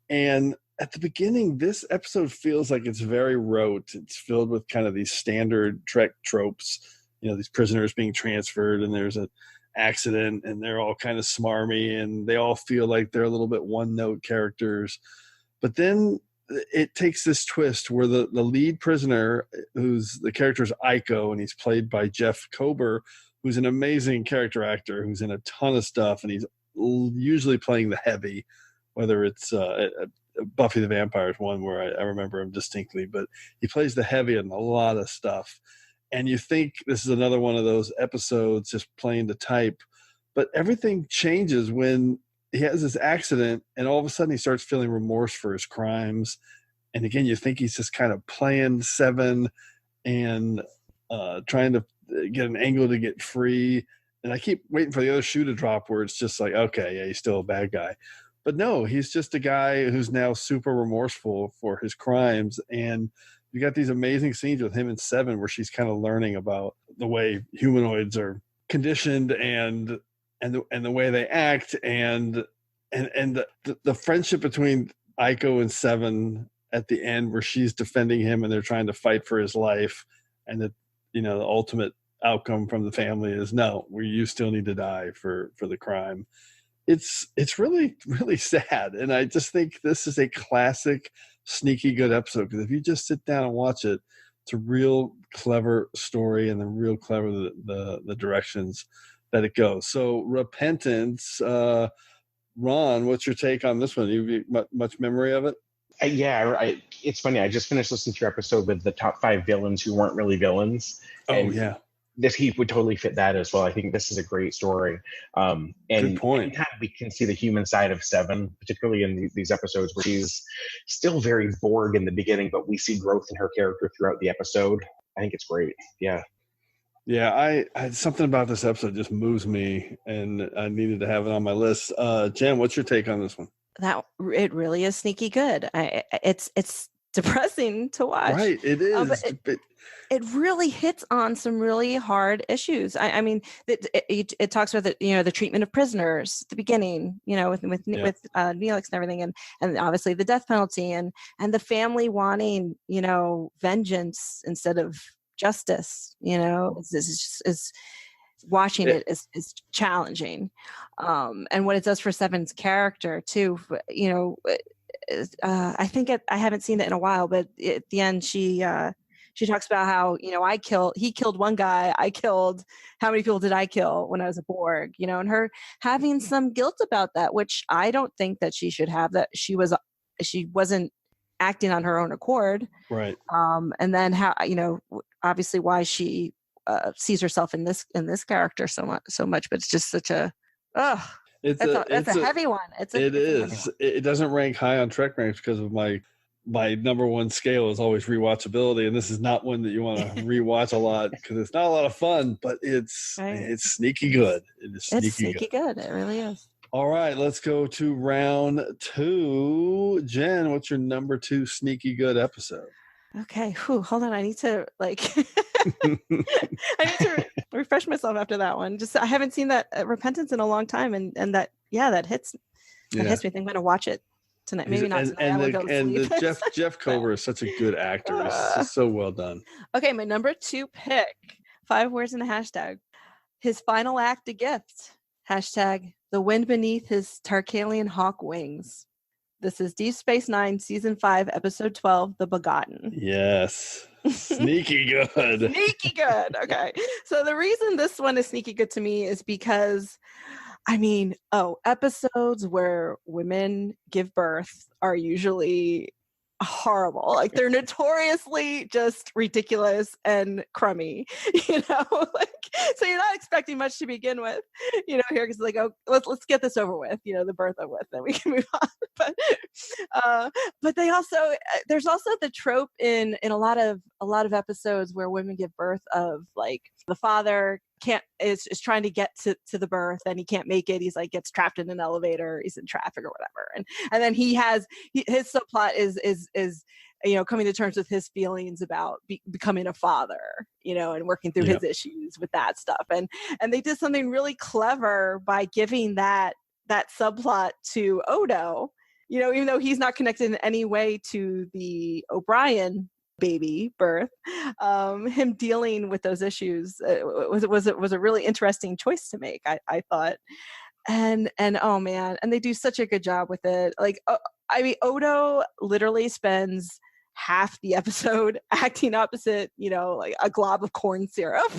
And at the beginning, this episode feels like it's very rote. It's filled with kind of these standard Trek tropes, these prisoners being transferred, and there's an accident, and they're all kind of smarmy, and they all feel like they're a little bit one-note characters. But then it takes this twist where the lead prisoner, who's the character is Aiko, and he's played by Jeff Kober, who's an amazing character actor who's in a ton of stuff, and he's usually playing the heavy, whether it's Buffy the Vampire is one where I remember him distinctly, but he plays the heavy in a lot of stuff. And you think this is another one of those episodes just playing the type, but everything changes when he has this accident, and all of a sudden he starts feeling remorse for his crimes. And again, you think he's just kind of playing Seven and trying to get an angle to get free. I keep waiting for the other shoe to drop where it's just like, okay, yeah, he's still a bad guy. But no, he's just a guy who's now super remorseful for his crimes. And you got these amazing scenes with him in Seven where she's kind of learning about the way humanoids are conditioned and the way they act and the friendship between Aiko and Seven at the end where she's defending him and they're trying to fight for his life, and that, you know, the ultimate outcome from the family is no, you still need to die for the crime. It's really, really sad. And I just think this is a classic sneaky good episode, because if you just sit down and watch it, it's a real clever story and then real clever the directions that it goes. So Repentance, Ron, what's your take on this one? You much memory of it? It's funny. I just finished listening to your episode with the top 5 villains who weren't really villains. And yeah. This he would totally fit that as well. I think this is a great story. And good point. Anytime we can see the human side of Seven, particularly in these episodes where she's still very Borg in the beginning, but we see growth in her character throughout the episode. I think it's great. Yeah. Yeah, I something about this episode just moves me, and I needed to have it on my list. Jen, what's your take on this one? That it really is sneaky good. It's depressing to watch. Right, it is. It really hits on some really hard issues. I mean, it talks about the treatment of prisoners at the beginning, with Neelix and everything, and obviously the death penalty and the family wanting, vengeance instead of justice. Is watching it is challenging, and what it does for Seven's character too. I think I haven't seen it in a while, but at the end she talks about how, he killed one guy. How many people did I kill when I was a Borg, and her having some guilt about that, which I don't think that she should have, that she wasn't acting on her own accord. Right. And then how, obviously why she sees herself in this character so much, but it's just such a, that's a heavy one. It is. It doesn't rank high on TrekRanks because of my number one scale is always rewatchability, and this is not one that you want to rewatch a lot because it's not a lot of fun, but it's sneaky good. It's sneaky good. It really is. All right, let's go to round 2. Jen, what's your number 2 sneaky good episode? Okay, hold on. I need to refresh myself after that one. Just I haven't seen that Repentance in a long time, and that hits me. I think I'm going to watch it tonight. Maybe not tonight. Jeff Kober is such a good actor. It's just so well done. Okay, my number 2 pick. 5 words in a hashtag. His final act, a gift. Hashtag the wind beneath his Tarkalian hawk wings. This is Deep Space Nine, Season 5, Episode 12, The Begotten. Yes. Sneaky good. Sneaky good. Okay. So the reason this one is sneaky good to me is because, episodes where women give birth are usually horrible. Like, they're notoriously just ridiculous and crummy, so you're not expecting much to begin with, here, because like, let's get this over with, the birth over with, then we can move on. But they also, there's also the trope in a lot of episodes where women give birth of, like, the father is trying to get to the birth and he can't make it. He's like, gets trapped in an elevator, he's in traffic or whatever, and then his subplot is coming to terms with his feelings about becoming a father, and working through his issues with that stuff, and they did something really clever by giving that subplot to Odo, even though he's not connected in any way to the O'Brien baby birth, him dealing with those issues was a really interesting choice to make, I thought. And oh man, and they do such a good job with it. Like, Odo literally spends half the episode acting opposite, like a glob of corn syrup.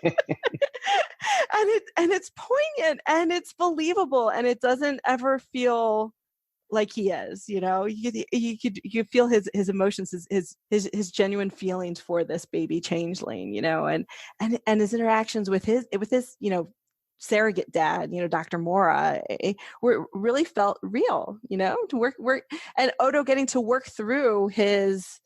and it's poignant and it's believable and it doesn't ever feel like he is, you feel his emotions, his genuine feelings for this baby changeling, and his interactions with his surrogate dad, Dr. Mora, really felt real, to work and Odo getting to work through his,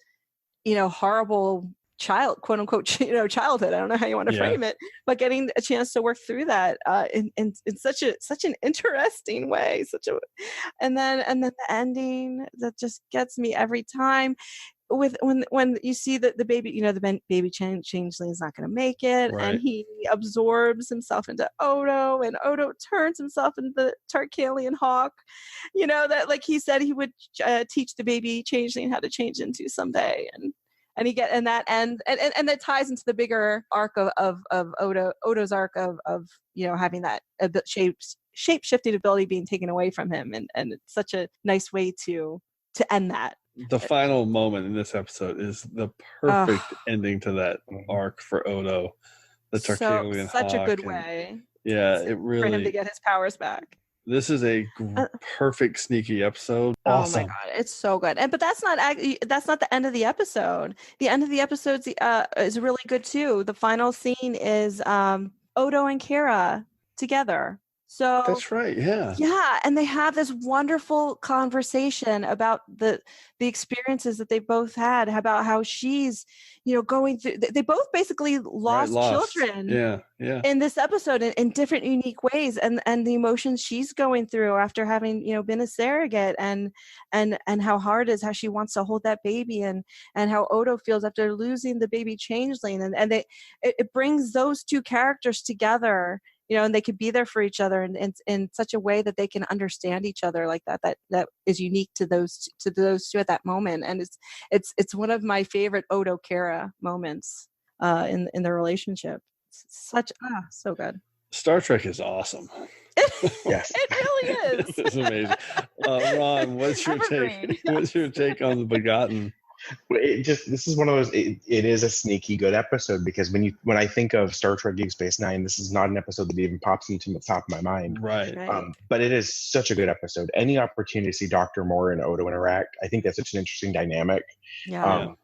horrible quote unquote, childhood. I don't know how you want to frame it, but getting a chance to work through that in such an interesting way. And then the ending that just gets me every time. With when you see that the baby, the baby changeling is not going to make it, and he absorbs himself into Odo, and Odo turns himself into the Tarkalian hawk, that like he said he would teach the baby changeling how to change into someday, and that that ties into the bigger arc of Odo's arc of having that shape shifting ability being taken away from him, and it's such a nice way to end that. The final moment in this episode is the perfect ending to that arc for Odo, the Tarkalian hawk. Such a good way. Yeah, it really for him to get his powers back. This is a perfect sneaky episode. Awesome. Oh my god, it's so good. But that's not the end of the episode. The end of the episode is really good too. The final scene is Odo and Kira together. So that's right. Yeah. Yeah. And they have this wonderful conversation about the experiences that they both had, about how she's, going through, they both basically lost children in this episode in different unique ways. And the emotions she's going through after having, been a surrogate, and how hard it is, how she wants to hold that baby, and how Odo feels after losing the baby changeling. And it brings those two characters together, and they could be there for each other in such a way that they can understand each other like that is unique to those two at that moment. And it's one of my favorite Odo Kara moments in their relationship. It's such so good. Star Trek is awesome. Yes, it really is. It's amazing. Ron, what's your take? What's your take on The Begotten? This is one of those. It is a sneaky good episode, because when I think of Star Trek Deep Space Nine, this is not an episode that even pops into the top of my mind. Right. But it is such a good episode. Any opportunity to see Dr. Moore and Odo interact, I think that's such an interesting dynamic. Yeah.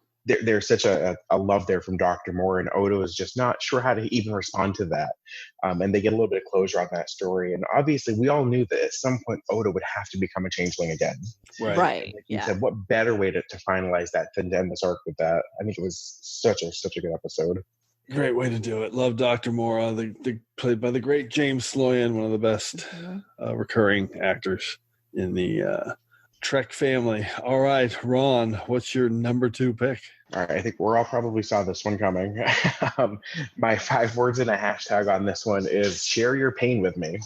There's such a love there from Dr. Moore, and Odo is just not sure how to even respond to that. And they get a little bit of closure on that story. And obviously, we all knew that at some point Odo would have to become a changeling again. Right. Like you said, what better way to finalize that than to end this arc with that? I think it was such a good episode. Great way to do it. Love Dr. Moore, played by the great James Sloyan, one of the best recurring actors in the Trek family. All right, Ron, what's your number 2 pick? All right, I think we're all probably saw this one coming. My 5 words and a hashtag on this one is share your pain with me.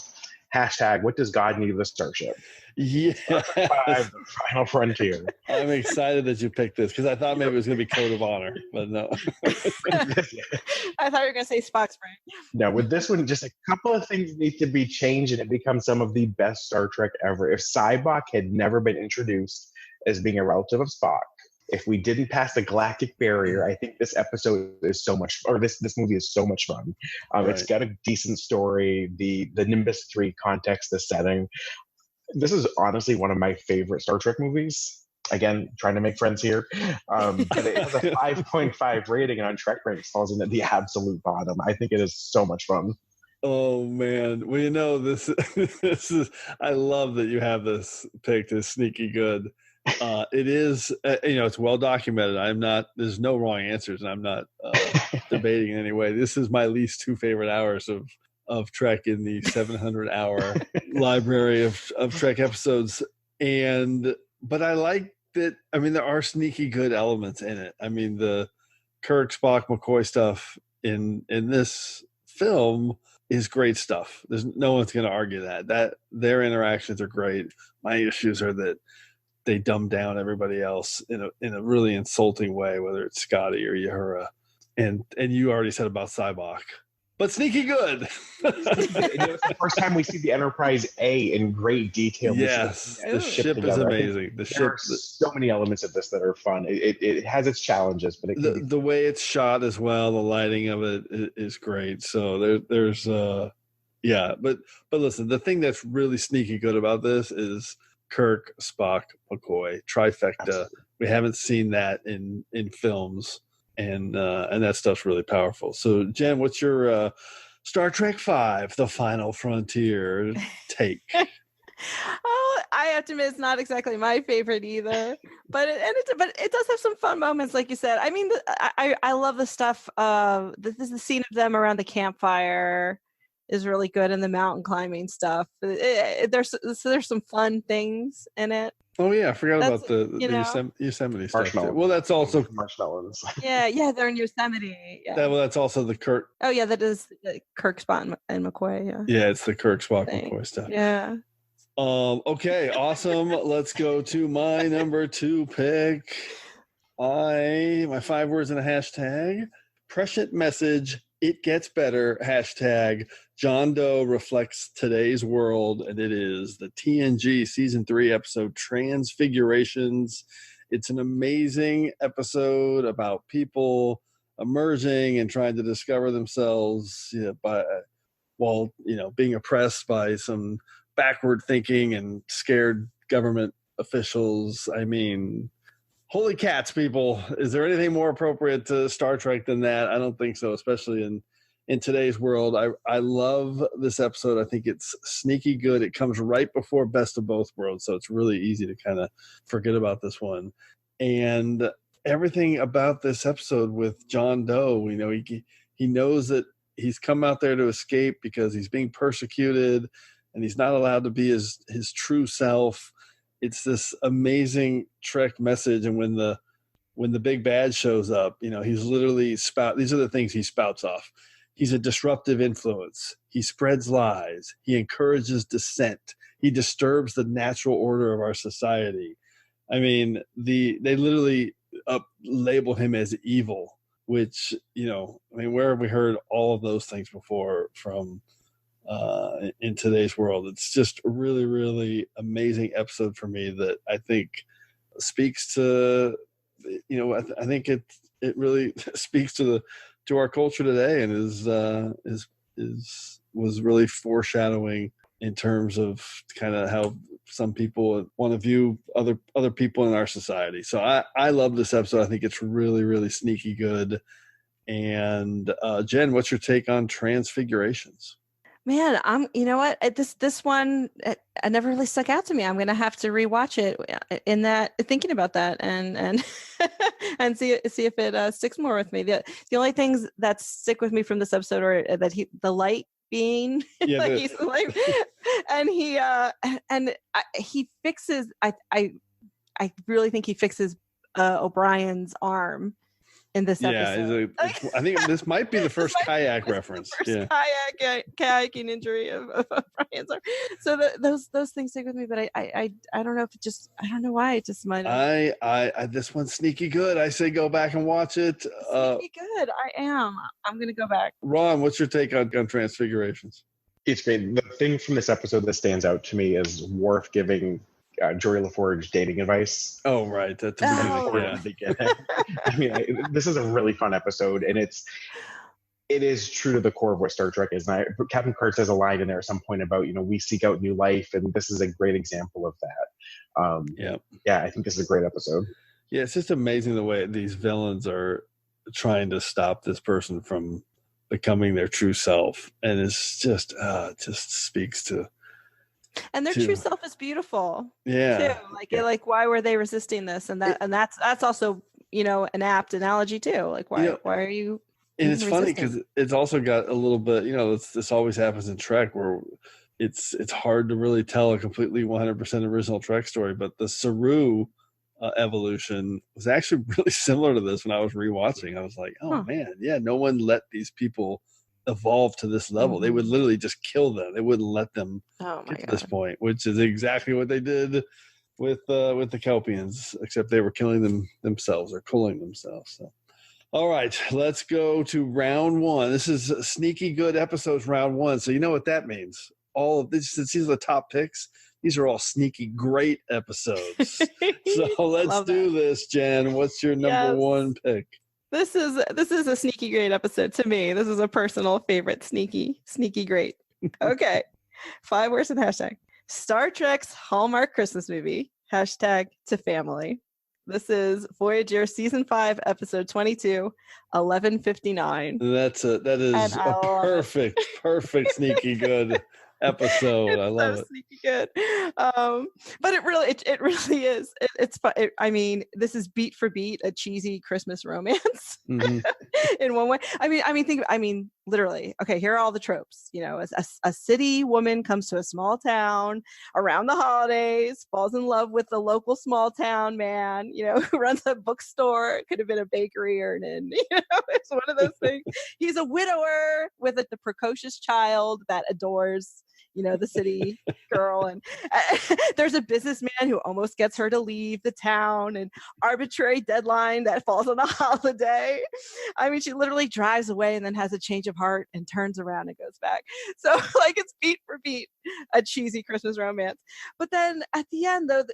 Hashtag, what does God need of the starship? Yeah. 5, the final frontier. I'm excited that you picked this, because I thought maybe it was going to be Code of Honor, but no. I thought you were going to say Spock's brain. No, with this one, just a couple of things need to be changed, and it becomes some of the best Star Trek ever. If Sybok had never been introduced as being a relative of Spock, if we didn't pass the galactic barrier, I think this episode is so much, or this movie is so much fun. It's got a decent story, the Nimbus 3 context, the setting. This is honestly one of my favorite Star Trek movies. Again, trying to make friends here. But it has a 5.5 rating, and on TrekRanks falls in at the absolute bottom. I think it is so much fun. Oh man, well, this is. I love that you have this picked as sneaky good. It is, it's well documented. There's no wrong answers, and I'm not debating in any way. This is my least 2 favorite hours of Trek in the 700-hour library of Trek episodes. But I like that. I mean, there are sneaky good elements in it. I mean, the Kirk, Spock, McCoy stuff in this film is great stuff. There's no one's going to argue that their interactions are great. My issues are that they dumb down everybody else in a really insulting way, whether it's Scotty or Uhura. And you already said about Sybok. But sneaky good. It's the first time we see the Enterprise A in great detail. Yes, the ship is amazing. There are so many elements of this that are fun. It has its challenges, but the way it's shot as well, the lighting of it is great. So there's But listen, the thing that's really sneaky good about this is Kirk, Spock, McCoy, trifecta. Absolutely. We haven't seen that in films. And that stuff's really powerful. So, Jen, what's your Star Trek V, The Final Frontier take? Oh, I have to admit, it's not exactly my favorite either. but it does have some fun moments, like you said. I mean, I love the stuff. This is the scene of them around the campfire is really good, and the mountain climbing stuff. There's some fun things in it. Oh yeah, I forgot about the Yosemite stuff. Well, that's also marshmallows. Yeah, they're in Yosemite. Yeah. That's also the Kirk. Oh yeah, that is Kirk, Spock, and McCoy. Yeah. Yeah, it's the Kirk, Spock, McCoy stuff. Yeah. Okay, awesome. Let's go to my number 2 pick. My 5 words in a hashtag. Prescient message. It gets better. Hashtag John Doe reflects today's world, and it is the TNG Season 3 episode Transfigurations. It's an amazing episode about people emerging and trying to discover themselves while being oppressed by some backward thinking and scared government officials. I mean, holy cats, people. Is there anything more appropriate to Star Trek than that? I don't think so, especially in today's world. I love this episode. I think it's sneaky good. It comes right before Best of Both Worlds, so it's really easy to kind of forget about this one. And everything about this episode with John Doe, he knows that he's come out there to escape because he's being persecuted and he's not allowed to be his true self. It's this amazing Trek message. And when the big bad shows up, he's literally these are the things he spouts off. He's a disruptive influence. He spreads lies. He encourages dissent. He disturbs the natural order of our society. I mean, they literally label him as evil, which, where have we heard all of those things before from in today's world? It's just a really, really amazing episode for me that I think speaks to, I think it really speaks to our culture today, and was really foreshadowing in terms of kind of how some people want to view other people in our society. So I love this episode. I think it's really, really sneaky good. And Jen, what's your take on Transfigurations? Man, you know what? This one, it never really stuck out to me. I'm gonna have to rewatch it thinking about that, and and see if it sticks more with me. The only things that stick with me from this episode are that the light being, he fixes. I really think he fixes O'Brien's arm in this episode. Yeah, I think this might be the first kayak reference. Kayaking injury of Brian's arm. So those things stick with me, but I don't know if I don't know why it just might. This one's sneaky good. I say go back and watch it. Sneaky good. I'm gonna go back. Ron, what's your take on Transfigurations? It's great. The thing from this episode that stands out to me is Worf giving Geordi LaForge dating advice. Oh, right. That's the beginning. I mean, this is a really fun episode, and it is true to the core of what Star Trek is. And Captain Kurtz has a line in there at some point about, we seek out new life, and this is a great example of that. I think this is a great episode. Yeah, it's just amazing the way these villains are trying to stop this person from becoming their true self, and it's just speaks to. And their true self is beautiful. Yeah. Too. Like why were they resisting this? And that's also, an apt analogy too. Like why are you? And it's funny because it's also got a little bit, this always happens in Trek where it's hard to really tell a completely 100% original Trek story. But the Saru evolution was actually really similar to this when I was rewatching. I was like, man, no one let these people evolve to this level. They would literally just kill them. They wouldn't let them get to this point, which is exactly what they did with the Kelpians, except they were killing them themselves or culling themselves. So, all right, let's go to round one. This is sneaky good episodes, round one. So you know what that means. All of this, since these are the top picks, these are all sneaky great episodes. So let's do this, Jen. What's your number one pick? This is a sneaky great episode to me. This is a personal favorite. Sneaky great. Okay. 5 words in hashtag. Star Trek's Hallmark Christmas movie. Hashtag to family. This is Voyager Season 5, Episode 22, 11:59. That is a perfect sneaky good episode. I love it. Sneaky good. But it really is. It's fun. I mean, this is beat for beat a cheesy Christmas romance in one way. I mean, literally. Okay, here are all the tropes. You know, a city woman comes to a small town around the holidays, falls in love with the local small town man. You know, who runs a bookstore. It could have been a bakery or an inn. You know, it's one of those things. He's a widower with the precocious child that adores, you know, the city girl, and there's a businessman who almost gets her to leave the town, and arbitrary deadline that falls on a holiday. I mean, she literally drives away and then has a change of heart and turns around and goes back. So like, it's beat for beat a cheesy Christmas romance. But then at the end, though,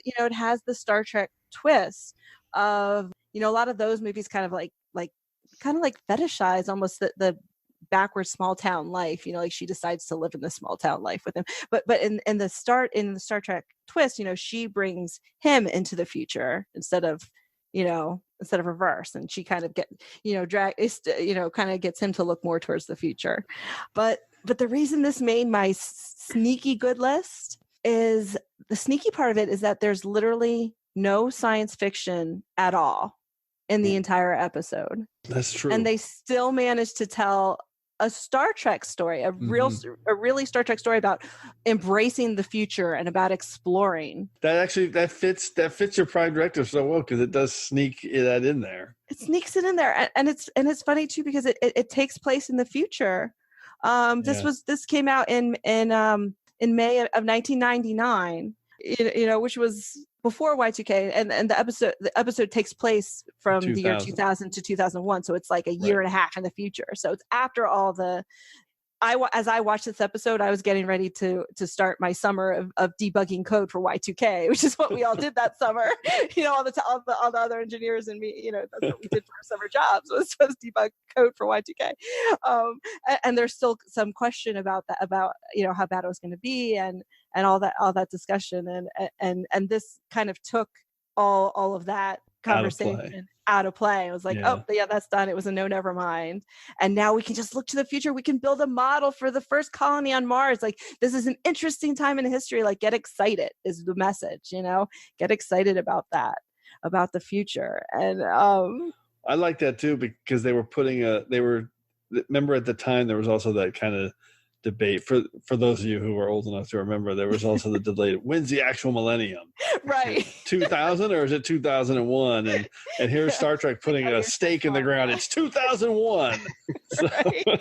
you know, it has the Star Trek twist of, you know, a lot of those movies kind of like fetishize almost the backward small town life, you know, like she decides to live in the small town life with him, but in the Star Trek twist, you know, she brings him into the future instead of reverse, and she kind of kind of gets him to look more towards the future. But the reason this made my sneaky good list is the sneaky part of it is that there's literally no science fiction at all in the entire episode. That's true. And they still managed to tell a Star Trek story, a really Star Trek story about embracing the future and about exploring. That fits your Prime Directive so well, because it does sneak that in there. It sneaks it in there, and it's funny too, because it takes place in the future. This came out in May of 1999. You know, which was before Y2K, and the episode takes place from the year 2000 to 2001, so it's like a year and a half in the future. So it's after all the. As I watched this episode, I was getting ready to start my summer of debugging code for Y2K, which is what we all did that summer. You know, all the other engineers and me, you know, that's what we did for our summer jobs was debug code for Y2K. And there's still some question about that, about, you know, how bad it was going to be, and all that discussion, and this kind of took all of that conversation out of play. It was like, oh yeah, that's done. It was a no, never mind. And now we can just look to the future. We can build a model for the first colony on Mars. Like, this is an interesting time in history. Like, get excited is the message, you know, get excited about that, about the future. And I like that too, because remember at the time, there was also that kind of debate for those of you who are old enough to remember, there was also the debate, when's the actual millennium, right? 2000 or is it 2001? And here's Star Trek putting a stake in the ground, it's 2001. So. Yeah,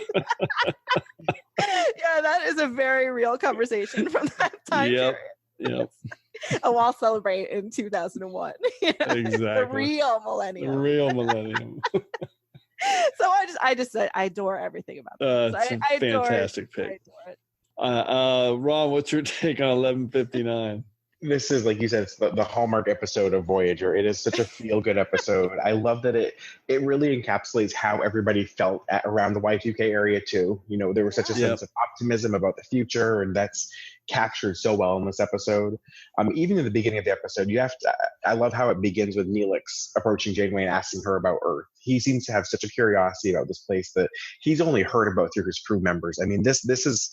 that is a very real conversation from that time period. Yep. Oh, I'll celebrate in 2001. Exactly. The real millennium. So I adore everything about this. It's a fantastic pick. Ron, what's your take on 1159? This is, like you said, it's the hallmark episode of Voyager. It is such a feel-good episode. I love that it really encapsulates how everybody felt around the Y2K area too. You know, there was such a sense of optimism about the future, and that's captured so well in this episode. Even in the beginning of the episode, I love how it begins with Neelix approaching Janeway and asking her about Earth. He seems to have such a curiosity about this place that he's only heard about through his crew members. I mean, this is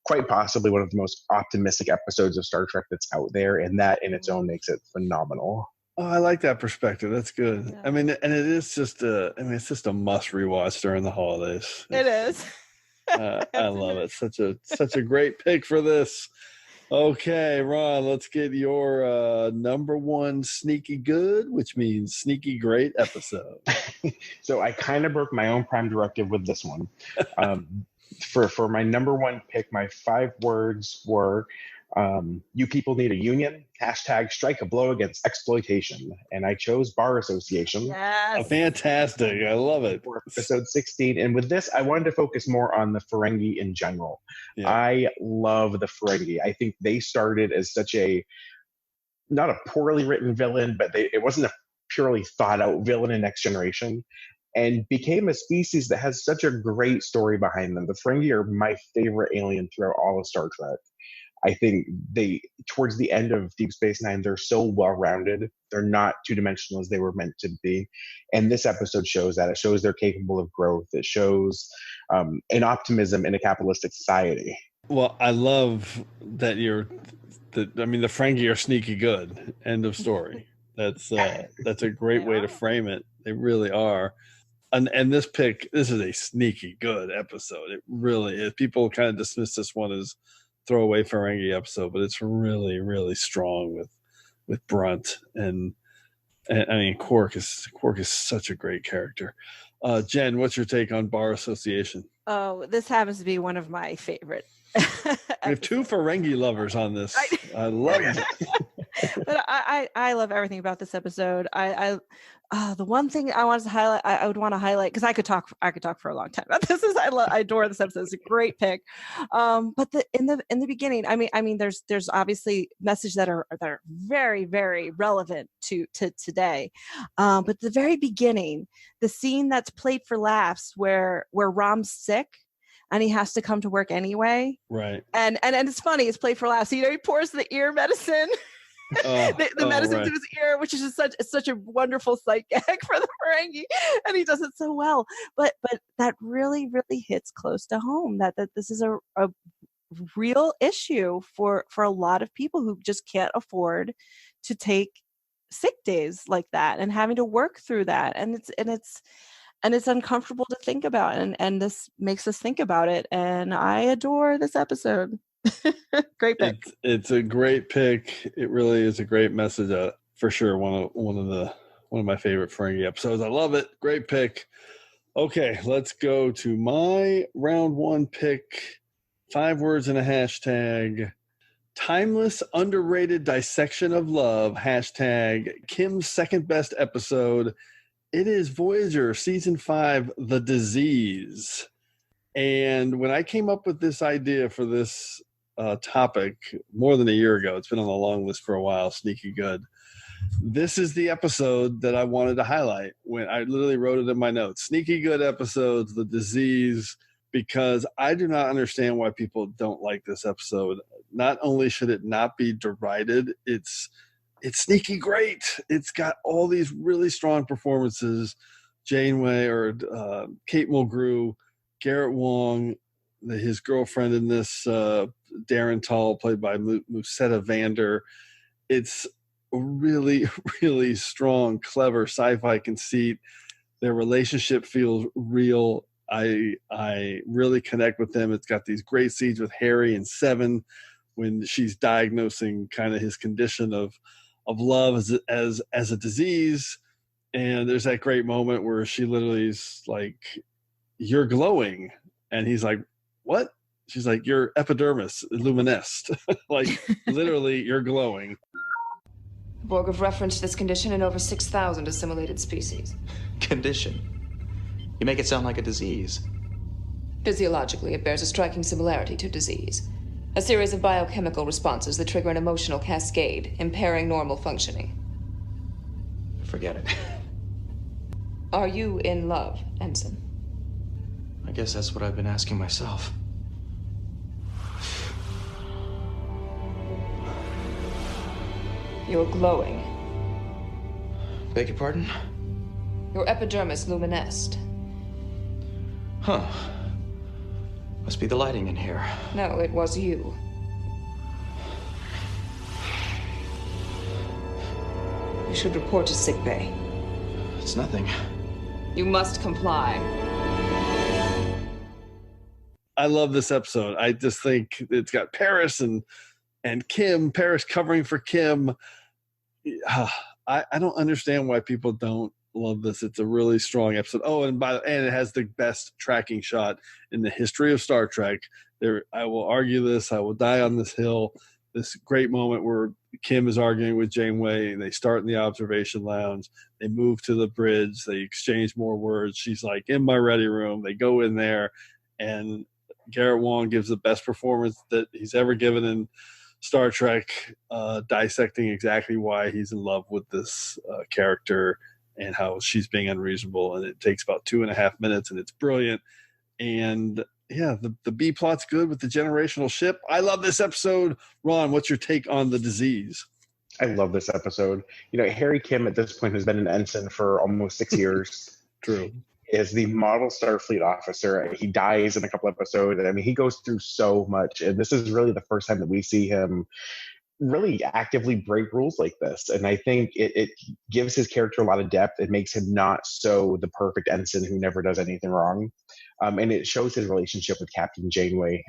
quite possibly one of the most optimistic episodes of Star Trek that's out there, and that in its own makes it phenomenal. Oh, I like that perspective. That's good. Yeah. I mean, and it is just it's just a must rewatch during the holidays. It is. I love it. Such a great pick for this. Okay, Ron, let's get your number one sneaky good, which means sneaky great episode. So I kind of broke my own Prime Directive with this one. For my number one pick, my 5 words were, you people need a union, #strike a blow against exploitation. And I chose Bar Association. Yes. Fantastic. I love it. For episode 16. And with this, I wanted to focus more on the Ferengi in general. Yeah. I love the Ferengi. I think they started as not a poorly written villain, but it wasn't a purely thought out villain in Next Generation, and became a species that has such a great story behind them. The Ferengi are my favorite alien throughout all of Star Trek. I think towards the end of Deep Space Nine, they're so well-rounded. They're not two-dimensional as they were meant to be. And this episode shows that. It shows they're capable of growth. It shows an optimism in a capitalistic society. Well, I love that the Ferengi are sneaky good. End of story. That's a great way to frame it. They really are. And this is a sneaky good episode. It really is. People kind of dismiss this one as throwaway Ferengi episode, but it's really, really strong with Brunt and I mean Quark is such a great character. Jen, what's your take on Bar Association? Oh, this happens to be one of my favorite. We have two Ferengi lovers on this. I love it. But I love everything about this episode. The one thing I wanted to highlight, I would want to highlight, because I could talk for a long time about this. I adore this episode. It's a great pick. But in the beginning, I mean, there's obviously messages that are very, very relevant to today. But the very beginning, the scene that's played for laughs, where Rom's sick and he has to come to work anyway. Right. And it's funny. It's played for laughs. He pours the ear medicine. The medicine to his ear, which is just such a wonderful sight gag for the Ferengi, and he does it so well. But that really, really hits close to home. That this is a real issue for a lot of people who just can't afford to take sick days like that, and having to work through that. And it's uncomfortable to think about, and this makes us think about it. And I adore this episode. Great pick. It's a great pick. It really is a great message. For sure, one of my favorite Ferengi episodes. I love it. Great pick. Okay, let's go to my round one pick. 5 words and a hashtag. Timeless, underrated dissection of love. Hashtag Kim's second best episode. It is Voyager season 5, The Disease. And when I came up with this idea for this topic more than a year ago, it's been on the long list for a while, sneaky good. This is the episode that I wanted to highlight when I literally wrote it in my notes. Sneaky good episodes, The Disease, because I do not understand why people don't like this episode. Not only should it not be derided, it's sneaky great. It's got all these really strong performances. Janeway or Kate Mulgrew, Garrett Wong, his girlfriend in this, Darren Tall, played by Musetta Vander. It's a really, really strong, clever sci-fi conceit. Their relationship feels real. I really connect with them. It's got these great scenes with Harry and Seven when she's diagnosing kind of his condition of love as a disease. And there's that great moment where she literally is like, "You're glowing." And he's like, "What?" She's like, "Your epidermis luminesced." Like, literally, you're glowing. Borg have referenced this condition in over 6,000 assimilated species. Condition? You make it sound like a disease. Physiologically, it bears a striking similarity to disease. A series of biochemical responses that trigger an emotional cascade, impairing normal functioning. Forget it. Are you in love, Ensign? I guess that's what I've been asking myself. You're glowing. Beg your pardon? Your epidermis luminesced. Huh. Must be the lighting in here. No, it was you. You should report to sickbay. It's nothing. You must comply. I love this episode. I just think it's got Paris and Kim. Paris covering for Kim. I don't understand why people don't love this. It's a really strong episode. Oh, and it has the best tracking shot in the history of Star Trek. I will argue this. I will die on this hill. This great moment where Kim is arguing with Janeway. They start in the observation lounge. They move to the bridge. They exchange more words. She's like, "In my ready room." They go in there, and Garrett Wong gives the best performance that he's ever given in Star Trek, dissecting exactly why he's in love with this character and how she's being unreasonable. And it takes about 2.5 minutes, and it's brilliant. And yeah, the B plot's good with the generational ship. I love this episode. Ron, what's your take on The Disease? I love this episode. You know, Harry Kim at this point has been an ensign for almost 6 years. True. is the model Starfleet officer. He dies in a couple episodes. I mean, he goes through so much, and this is really the first time that we see him really actively break rules like this. And I think it gives his character a lot of depth. It makes him not so the perfect ensign who never does anything wrong. And it shows his relationship with Captain Janeway.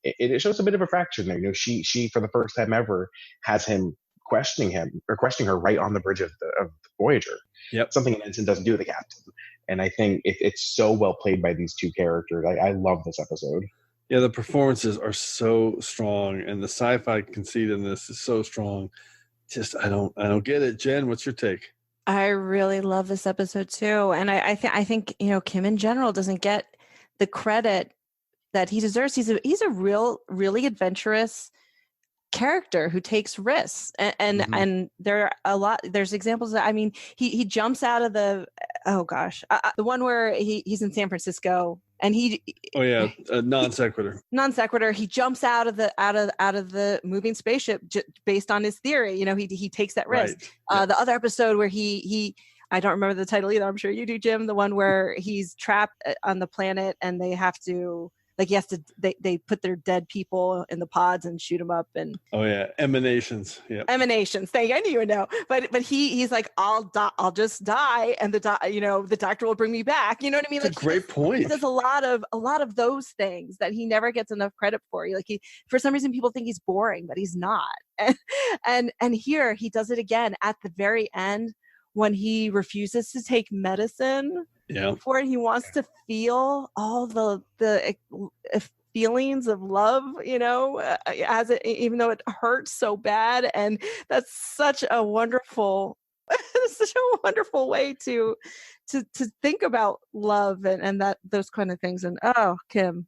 It shows a bit of a fracture there. You know, she for the first time ever has him questioning her right on the bridge of Voyager. Yep. Something an ensign doesn't do to the captain. And I think it's so well played by these two characters. I love this episode. Yeah, the performances are so strong, and the sci-fi conceit in this is so strong. Just I don't get it. Jen, what's your take? I really love this episode too, and I think Kim in general doesn't get the credit that he deserves. He's a really adventurous character who takes risks, and there are a lot. There's examples that he jumps out of the the one where he's in San Francisco. And non sequitur. He jumps out of the moving spaceship based on his theory. You know, he takes that risk. Right. The other episode where he I don't remember the title either. I'm sure you do, Jim. The one where he's trapped on the planet and they have to they put their dead people in the pods and shoot them up and emanations. Yeah, emanations. Thank you. I knew you would know. But he's like, I'll just die, and the doctor will bring me back. You know what I mean? That's a great point. He does a lot of those things that he never gets enough credit for. For some reason people think he's boring, but he's not. And here he does it again at the very end when he refuses to take medicine. Yeah. For it, he wants to feel all the feelings of love, even though it hurts so bad, and that's such a wonderful way to think about love and that those kind of things. And Kim,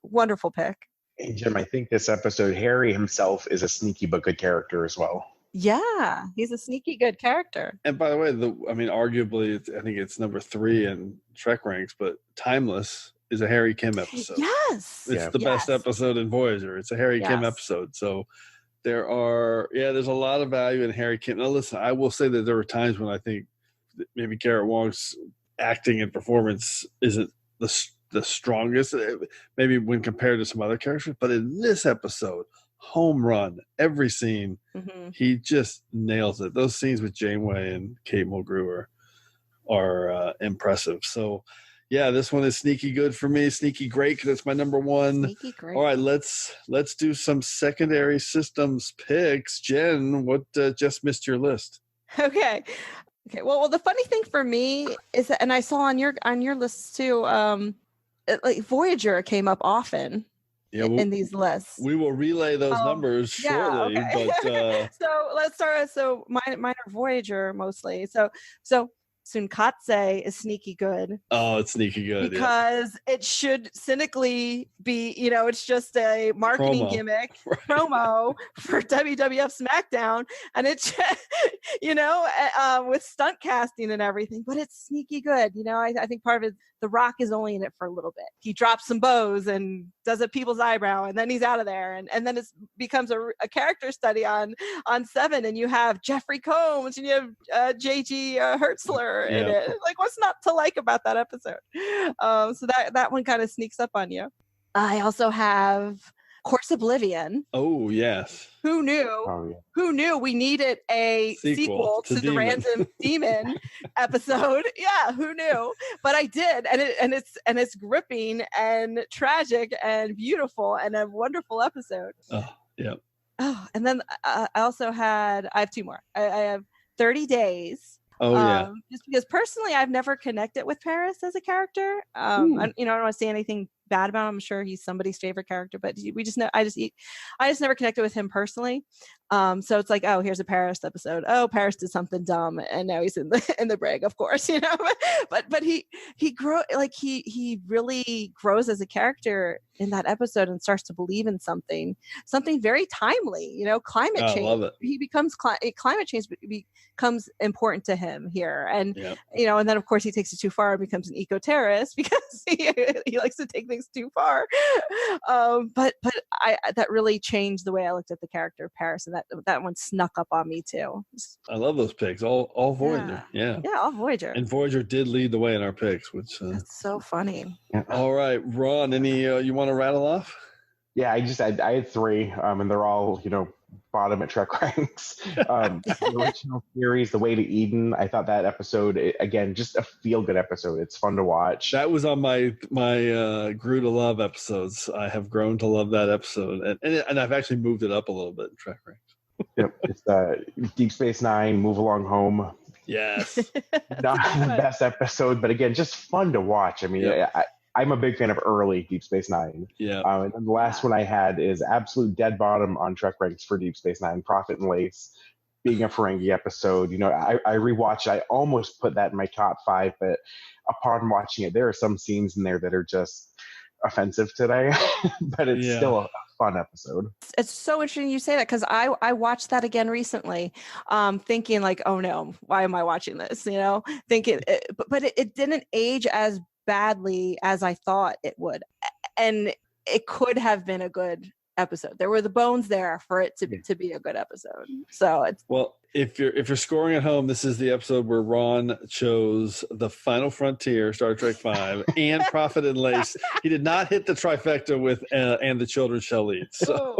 wonderful pick. Hey Jim, I think this episode, Harry himself is a sneaky but good character as well. Yeah, he's a sneaky good character. And by the way, arguably, I think it's number 3 in TrekRanks, but Timeless is a Harry Kim episode. Yes. It's the best episode in Voyager. It's a Harry Kim episode. So there's a lot of value in Harry Kim. Now, listen, I will say that there were times when I think that maybe Garrett Wong's acting and performance isn't the strongest, maybe when compared to some other characters. But in this episode, home run, every scene, he just nails it. Those scenes with Janeway and Kate Mulgrew are impressive. So this one is sneaky good for me. Sneaky great, because it's my number 1. Sneaky great. All right, let's do some secondary systems picks. Jen, what just missed your list? Okay. Well, the funny thing for me is that, and I saw on your list too, Voyager came up often. Yeah, in these lists. We will relay those numbers shortly. Okay. But so let's start. So mine are Voyager mostly. So Tsunkatse is sneaky good. Oh, it's sneaky good. Because it should cynically be, it's just a marketing gimmick promo for WWF SmackDown. And it's, with stunt casting and everything, but it's sneaky good. I think part of it, The Rock is only in it for a little bit. He drops some bows and does a people's eyebrow, and then he's out of there. And then it becomes a character study on 7, and you have Jeffrey Combs and you have J.G. Hertzler in it. Like, what's not to like about that episode? So that one kind of sneaks up on you. I also have Course Oblivion. Oh, yes. Who knew? Oh, yeah. Who knew we needed a sequel to the Random Demon episode? Yeah, who knew? But I did, and it's gripping and tragic and beautiful and a wonderful episode. Oh, yeah. Oh, and then I have 2 more. I have 30 Days. Oh yeah. Just because personally, I've never connected with Paris as a character. I don't want to say anything bad about him. I'm sure he's somebody's favorite character, but I just never connected with him personally. So it's like, oh, here's a Paris episode. Oh, Paris did something dumb, and now he's in the brig, of course, But he really grows as a character in that episode and starts to believe in something very timely. Climate change. I love it. He becomes climate change becomes important to him here, and and then of course he takes it too far and becomes an eco-terrorist because he likes to take things too far. But that really changed the way I looked at the character of Paris, and that one snuck up on me too. I love those picks. All Voyager. Yeah, all Voyager. And Voyager did lead the way in our picks, which that's so funny. Yeah. All right, Ron, any you want to rattle off? Yeah, I had three, and they're all, bottom at TrekRanks. The original series, The Way to Eden, I thought that episode, again, just a feel-good episode. It's fun to watch. That was on my Grew to Love episodes. I have grown to love that episode, and I've actually moved it up a little bit in TrekRanks. Yep, it's Deep Space Nine, Move Along Home. Yes. Not the best episode, but again, just fun to watch. I mean, I'm a big fan of early Deep Space Nine. Yeah. And then the last one I had is absolute dead bottom on TrekRanks for Deep Space Nine, Prophet and Lace, being a Ferengi episode. I rewatched. I almost put that in my top 5, but upon watching it, there are some scenes in there that are just offensive today, but it's still a fun episode. It's so interesting you say that, because I watched that again recently, thinking like, oh no, why am I watching this? Thinking, but it didn't age as badly as I thought it would, and it could have been a good episode. There were the bones there for it to be a good episode. So it's if you're scoring at home, this is the episode where Ron chose The Final Frontier, Star Trek V, and Prophet and Lace. He did not hit the trifecta with And the Children Shall Lead. So.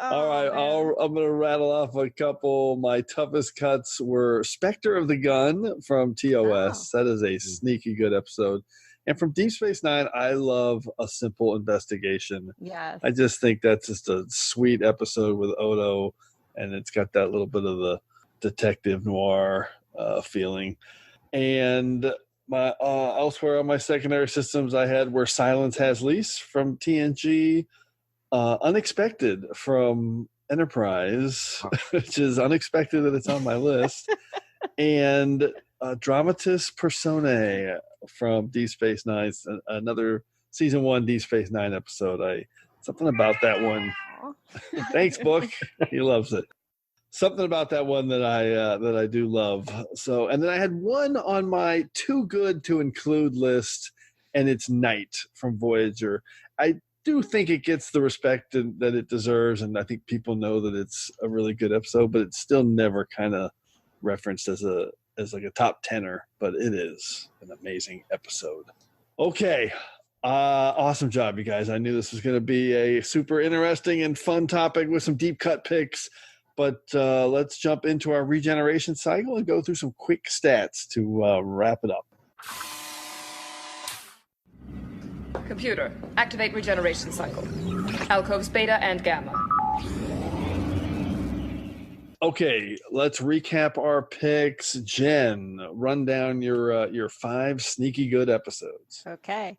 All right, I'm going to rattle off a couple. My toughest cuts were Spectre of the Gun from TOS. That is a sneaky good episode. And from Deep Space Nine, I love A Simple Investigation. Yes. I just think that's just a sweet episode with Odo, and it's got that little bit of the detective noir feeling. And my elsewhere on my secondary systems I had were Silence Has Lease from TNG, Unexpected from Enterprise, which is unexpected that it's on my list, and Dramatis Personae from Deep Space Nine, another season 1 Deep Space Nine episode. Something about that one. Thanks, Book. He loves it. Something about that one that I do love. So, and then I had one on my too good to include list, and it's Night from Voyager. I do think it gets the respect that it deserves, and I think people know that it's a really good episode, but it's still never kind of referenced as like a top 10er, but it is an amazing episode. Okay. Awesome job, you guys. I knew this was going to be a super interesting and fun topic with some deep cut picks, but let's jump into our regeneration cycle and go through some quick stats to wrap it up. Computer, activate regeneration cycle. Alcoves beta and gamma. Okay, let's recap our picks. Jen, run down your 5 sneaky good episodes. Okay.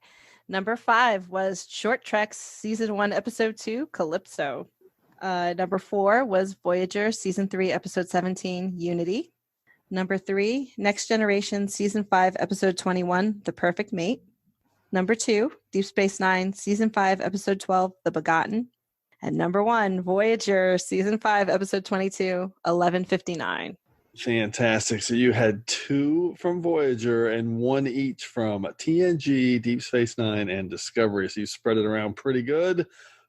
Number 5 was Short Treks Season 1, Episode 2, Calypso. Number 4 was Voyager Season 3, Episode 17, Unity. Number 3, Next Generation Season 5, Episode 21, The Perfect Mate. Number 2, Deep Space Nine Season 5, Episode 12, The Begotten. And number 1, Voyager Season 5, Episode 22, 1159. Fantastic. So you had 2 from Voyager and 1 each from TNG, Deep Space Nine, and Discovery. So you spread it around pretty good.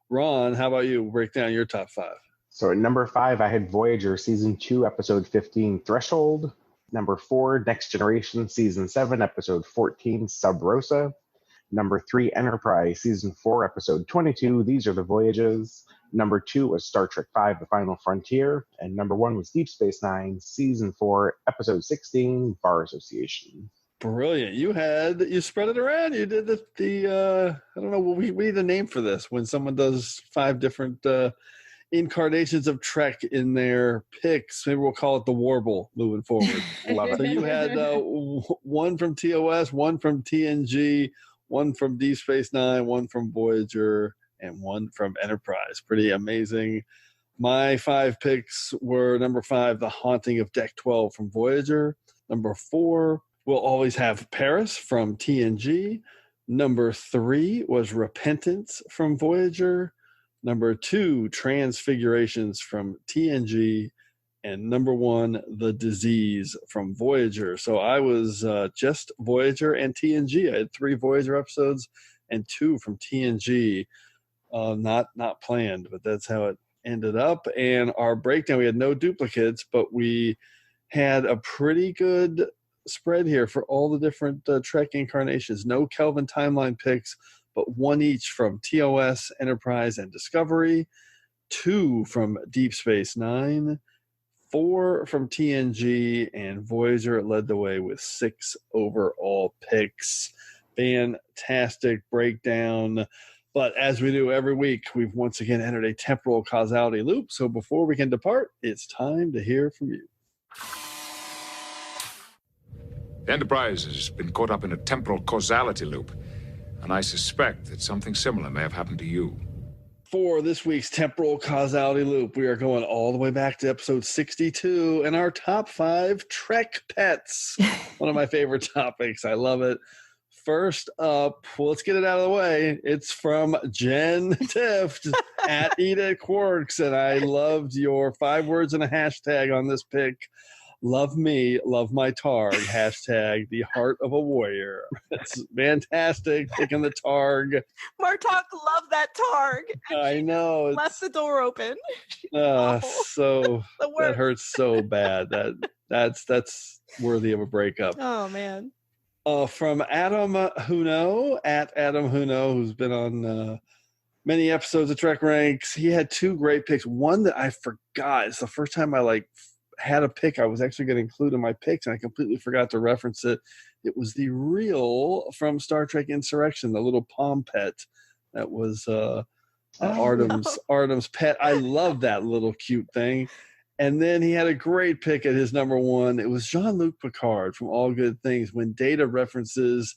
Ron, how about you? Break down your top 5. So at number 5, I had Voyager Season 2, Episode 15, Threshold. Number 4, Next Generation Season 7, Episode 14, Sub Rosa. Number 3, Enterprise Season 4, Episode 22, These Are the Voyages. Number 2 was Star Trek V, The Final Frontier. And number 1 was Deep Space Nine, Season 4, Episode 16, Bar Association. Brilliant. You spread it around. You did the I don't know, we need a name for this. When someone does 5 different incarnations of Trek in their picks, maybe we'll call it the Worbel moving forward. Love it. So you had 1 from TOS, 1 from TNG, 1 from Deep Space Nine, 1 from Voyager, and 1 from Enterprise. Pretty amazing. My 5 picks were number 5, The Haunting of Deck 12 from Voyager. Number 4, We'll Always Have Paris from TNG. Number 3 was Repentance from Voyager. Number 2, Transfigurations from TNG. and number 1, The Disease from Voyager. So I was just Voyager and TNG. I had 3 Voyager episodes and 2 from TNG. Not planned, but that's how it ended up. And our breakdown, we had no duplicates, but we had a pretty good spread here for all the different Trek incarnations. No Kelvin timeline picks, but 1 each from TOS, Enterprise, and Discovery, 2 from Deep Space Nine, 4 from TNG, and Voyager led the way with 6 overall picks. Fantastic breakdown. But as we do every week, we've once again entered a temporal causality loop. So before we can depart, it's time to hear from you. The Enterprise has been caught up in a temporal causality loop, and I suspect that something similar may have happened to you. For this week's temporal causality loop, we are going all the way back to episode 62 and our top 5 Trek pets. One of my favorite topics. I love it. First up, well, let's get it out of the way. It's from Jen Tifft at Edith Quarks, and I loved your 5 words and a hashtag on this pick. Love me, love my Targ, hashtag the heart of a warrior. It's fantastic, picking the Targ. Martok loved that Targ. I know. Left the door open. So that hurts so bad. That's worthy of a breakup. Oh, man. From Adam Huno, at Adam Huno, who's been on many episodes of TrekRanks. He had 2 great picks. One that I forgot. It's the first time I had a pick I was actually going to include in my picks, and I completely forgot to reference it. It was the reel from Star Trek Insurrection, the little palm pet that was Artem's pet. I love that little cute thing. And then he had a great pick at his number 1. It was Jean-Luc Picard from All Good Things. When Data references,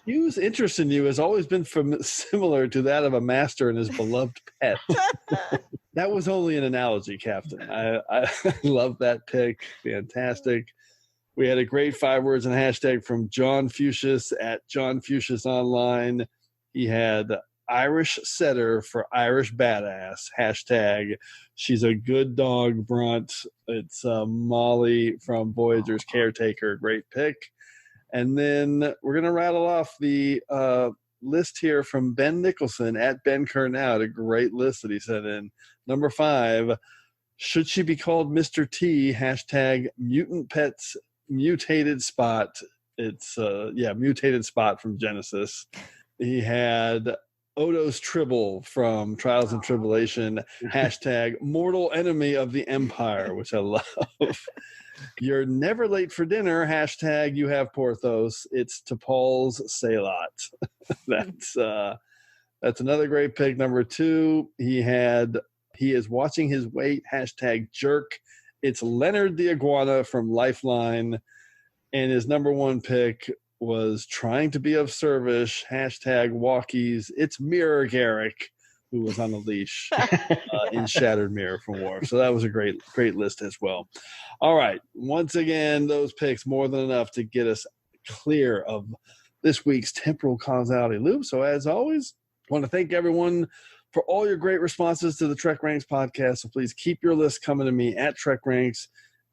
Hugh's interest in you has always been similar to that of a master and his beloved pet. That was only an analogy, Captain. I love that pick. Fantastic. We had a great 5 words and hashtag from John Fuchsius at John Fuchsius Online. He had Irish setter for Irish badass, hashtag she's a good dog brunt. It's Molly from Voyager's Caretaker. Great pick. And then we're going to rattle off the list here from Ben Nicholson at Ben Kernow. A great list that he sent in. Number 5, should she be called Mr. T, hashtag mutant pets mutated spot. It's mutated spot from Genesis. He had Odo's Tribble from Trials and Tribulation, hashtag mortal enemy of the Empire, which I love. You're never late for dinner, hashtag you have Porthos. It's T'Pol's Salat. That's another great pick. Number 2, he is watching his weight, hashtag jerk. It's Leonard the Iguana from Lifeline. And his number 1 pick was trying to be of service, hashtag walkies. It's Mirror Garrick, who was on the leash in Shattered Mirror from Worf. So that was a great list as well. All right. Once again, those picks more than enough to get us clear of this week's temporal causality loop. So as always, I want to thank everyone for all your great responses to the TrekRanks podcast. So please keep your list coming to me at TrekRanks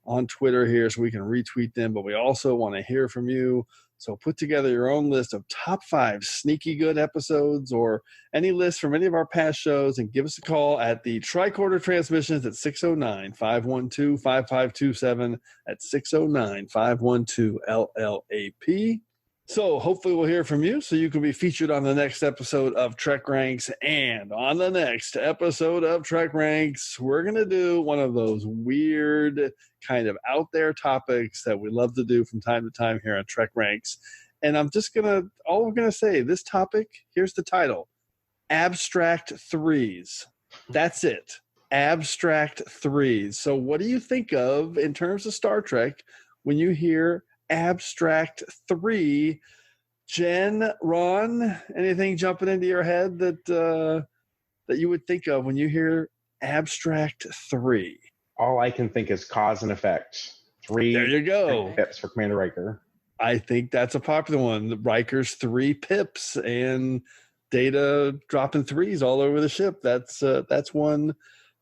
on Twitter here so we can retweet them. But we also want to hear from you. So put together your own list of top 5 sneaky good episodes or any list from any of our past shows and give us a call at the Tricorder Transmissions at 609-512-5527 at 609-512-LLAP. So hopefully we'll hear from you so you can be featured on the next episode of TrekRanks. And on the next episode of TrekRanks, we're going to do one of those weird kind of out there topics that we love to do from time to time here on TrekRanks. And I'm just all we're going to say, this topic, here's the title, Abstract Threes. That's it. Abstract Threes. So what do you think of in terms of Star Trek when you hear Abstract 3? Jen, Ron, anything jumping into your head that you would think of when you hear Abstract 3? All I can think is cause and effect. 3. There you go. Pips for Commander Riker. I think that's a popular one. Riker's 3 pips and Data dropping 3s all over the ship. That's one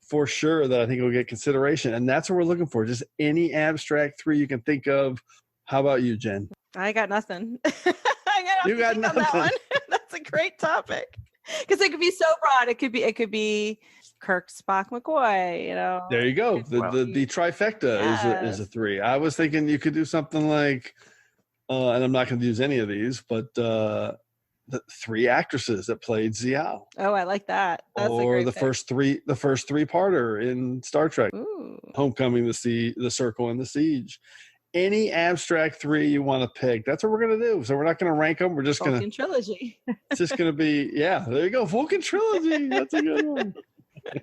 for sure that I think will get consideration. And that's what we're looking for. Just any abstract 3 you can think of. How about you, Jen? I got nothing. You got nothing. On that one. That's a great topic. Because it could be so broad. It could be Kirk, Spock, McCoy, There you go. The trifecta is a 3. I was thinking you could do something like, and I'm not going to use any of these, but the 3 actresses that played Ziyao. Oh, I like that. That's or a great the pick. first 3-parter in Star Trek. Ooh. Homecoming, the Circle, and the Siege. Any abstract 3 you want to pick, that's what we're going to do. So we're not going to rank them. We're just going to trilogy. It's just going to be, there you go. Vulcan trilogy. That's a good one.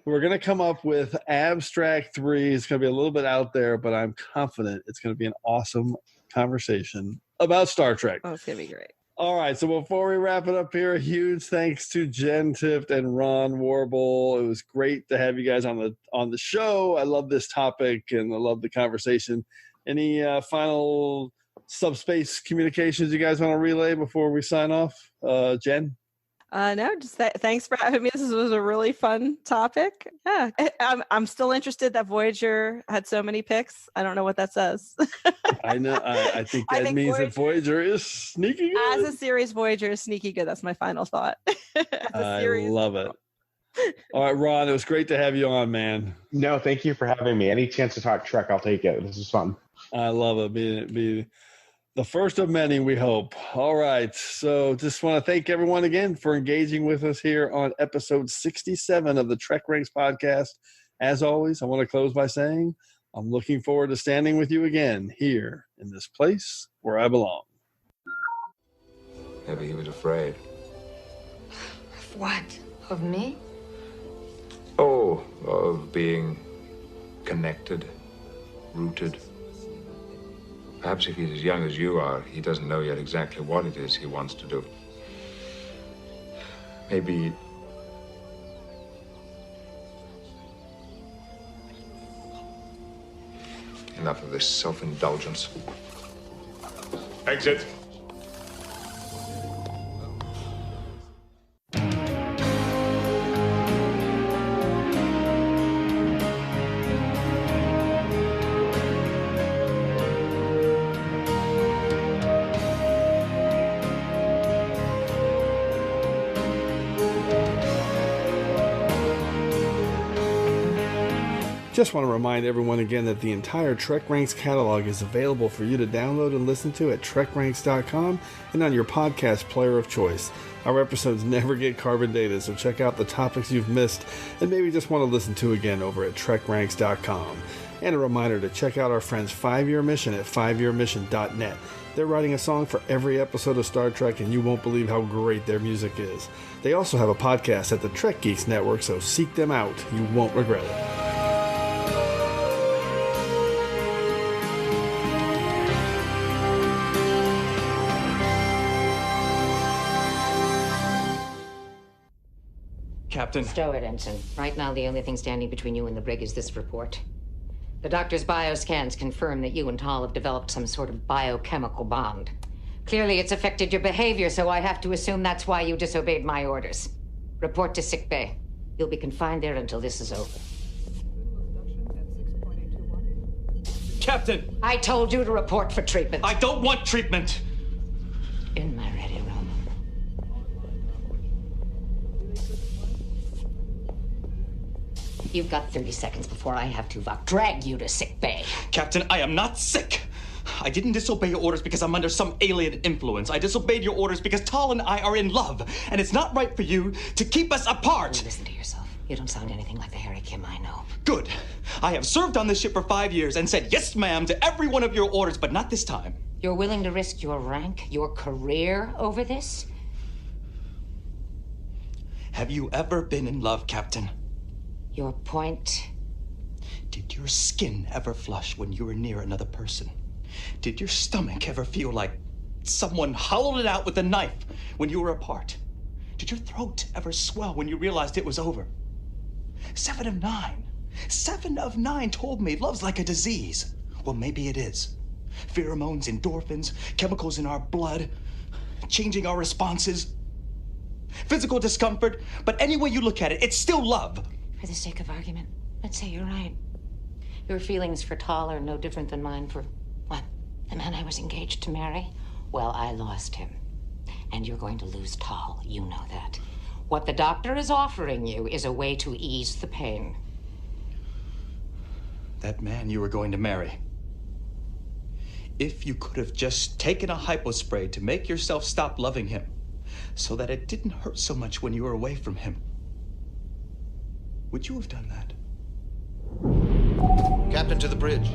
We're going to come up with abstract 3. It's going to be a little bit out there, but I'm confident it's going to be an awesome conversation about Star Trek. Oh, it's going to be great. All right, so before we wrap it up here, a huge thanks to Jenn, Tifft, and Ron Worbel. It was great to have you guys on the show. I love this topic, and I love the conversation. Any final subspace communications you guys want to relay before we sign off? Jen? No, just thanks for having me. This was a really fun topic. Yeah, I'm still interested that Voyager had so many picks. I don't know what that says. I know. I think that means that Voyager is sneaky good. As a series, Voyager is sneaky good. That's my final thought. I love it. All right, Ron, it was great to have you on, man. No, thank you for having me. Any chance to talk Trek, I'll take it. This is fun. I love it. Be the first of many, we hope. All right. So just want to thank everyone again for engaging with us here on episode 67 of the TrekRanks podcast. As always, I want to close by saying I'm looking forward to standing with you again here in this place where I belong. Maybe he was afraid. Of what? Of me? Oh, of being connected, rooted. Perhaps if he's as young as you are, he doesn't know yet exactly what it is he wants to do. Maybe... Enough of this self-indulgence. Exit. Just want to remind everyone again that the entire TrekRanks catalog is available for you to download and listen to at TrekRanks.com and on your podcast player of choice. Our episodes never get carbon dated, so check out the topics you've missed and maybe just want to listen to again over at TrekRanks.com. And a reminder to check out our friends 5-Year Mission at 5yearmission.net. They're writing a song for every episode of Star Trek, and you won't believe how great their music is. They also have a podcast at the Trek Geeks Network, so seek them out. You won't regret it. Captain. Stow it, Ensign. Right now, the only thing standing between you and the brig is this report. The doctor's bioscans confirm that you and Tal have developed some sort of biochemical bond. Clearly, it's affected your behavior, so I have to assume that's why you disobeyed my orders. Report to sickbay. You'll be confined there until this is over. Captain! I told you to report for treatment. I don't want treatment! In my ready room. You've got 30 seconds before I have to drag you to sickbay. Captain, I am not sick. I didn't disobey your orders because I'm under some alien influence. I disobeyed your orders because Tal and I are in love, and it's not right for you to keep us apart. Listen to yourself. You don't sound anything like the Harry Kim I know. Good. I have served on this ship for 5 years and said yes, ma'am, to every one of your orders, but not this time. You're willing to risk your rank, your career over this? Have you ever been in love, Captain? Your point? Did your skin ever flush when you were near another person? Did your stomach ever feel like someone hollowed it out with a knife when you were apart? Did your throat ever swell when you realized it was over? 7 of 9. 7 of 9 told me love's like a disease. Well, maybe it is. Pheromones, endorphins, chemicals in our blood, changing our responses. Physical discomfort, but any way you look at it, it's still love. For the sake of argument, I'd say you're right. Your feelings for Tal are no different than mine for, what, the man I was engaged to marry? Well, I lost him. And you're going to lose Tal. You know that. What the doctor is offering you is a way to ease the pain. That man you were going to marry. If you could have just taken a hypospray to make yourself stop loving him, so that it didn't hurt so much when you were away from him, would you have done that? Captain, to the bridge.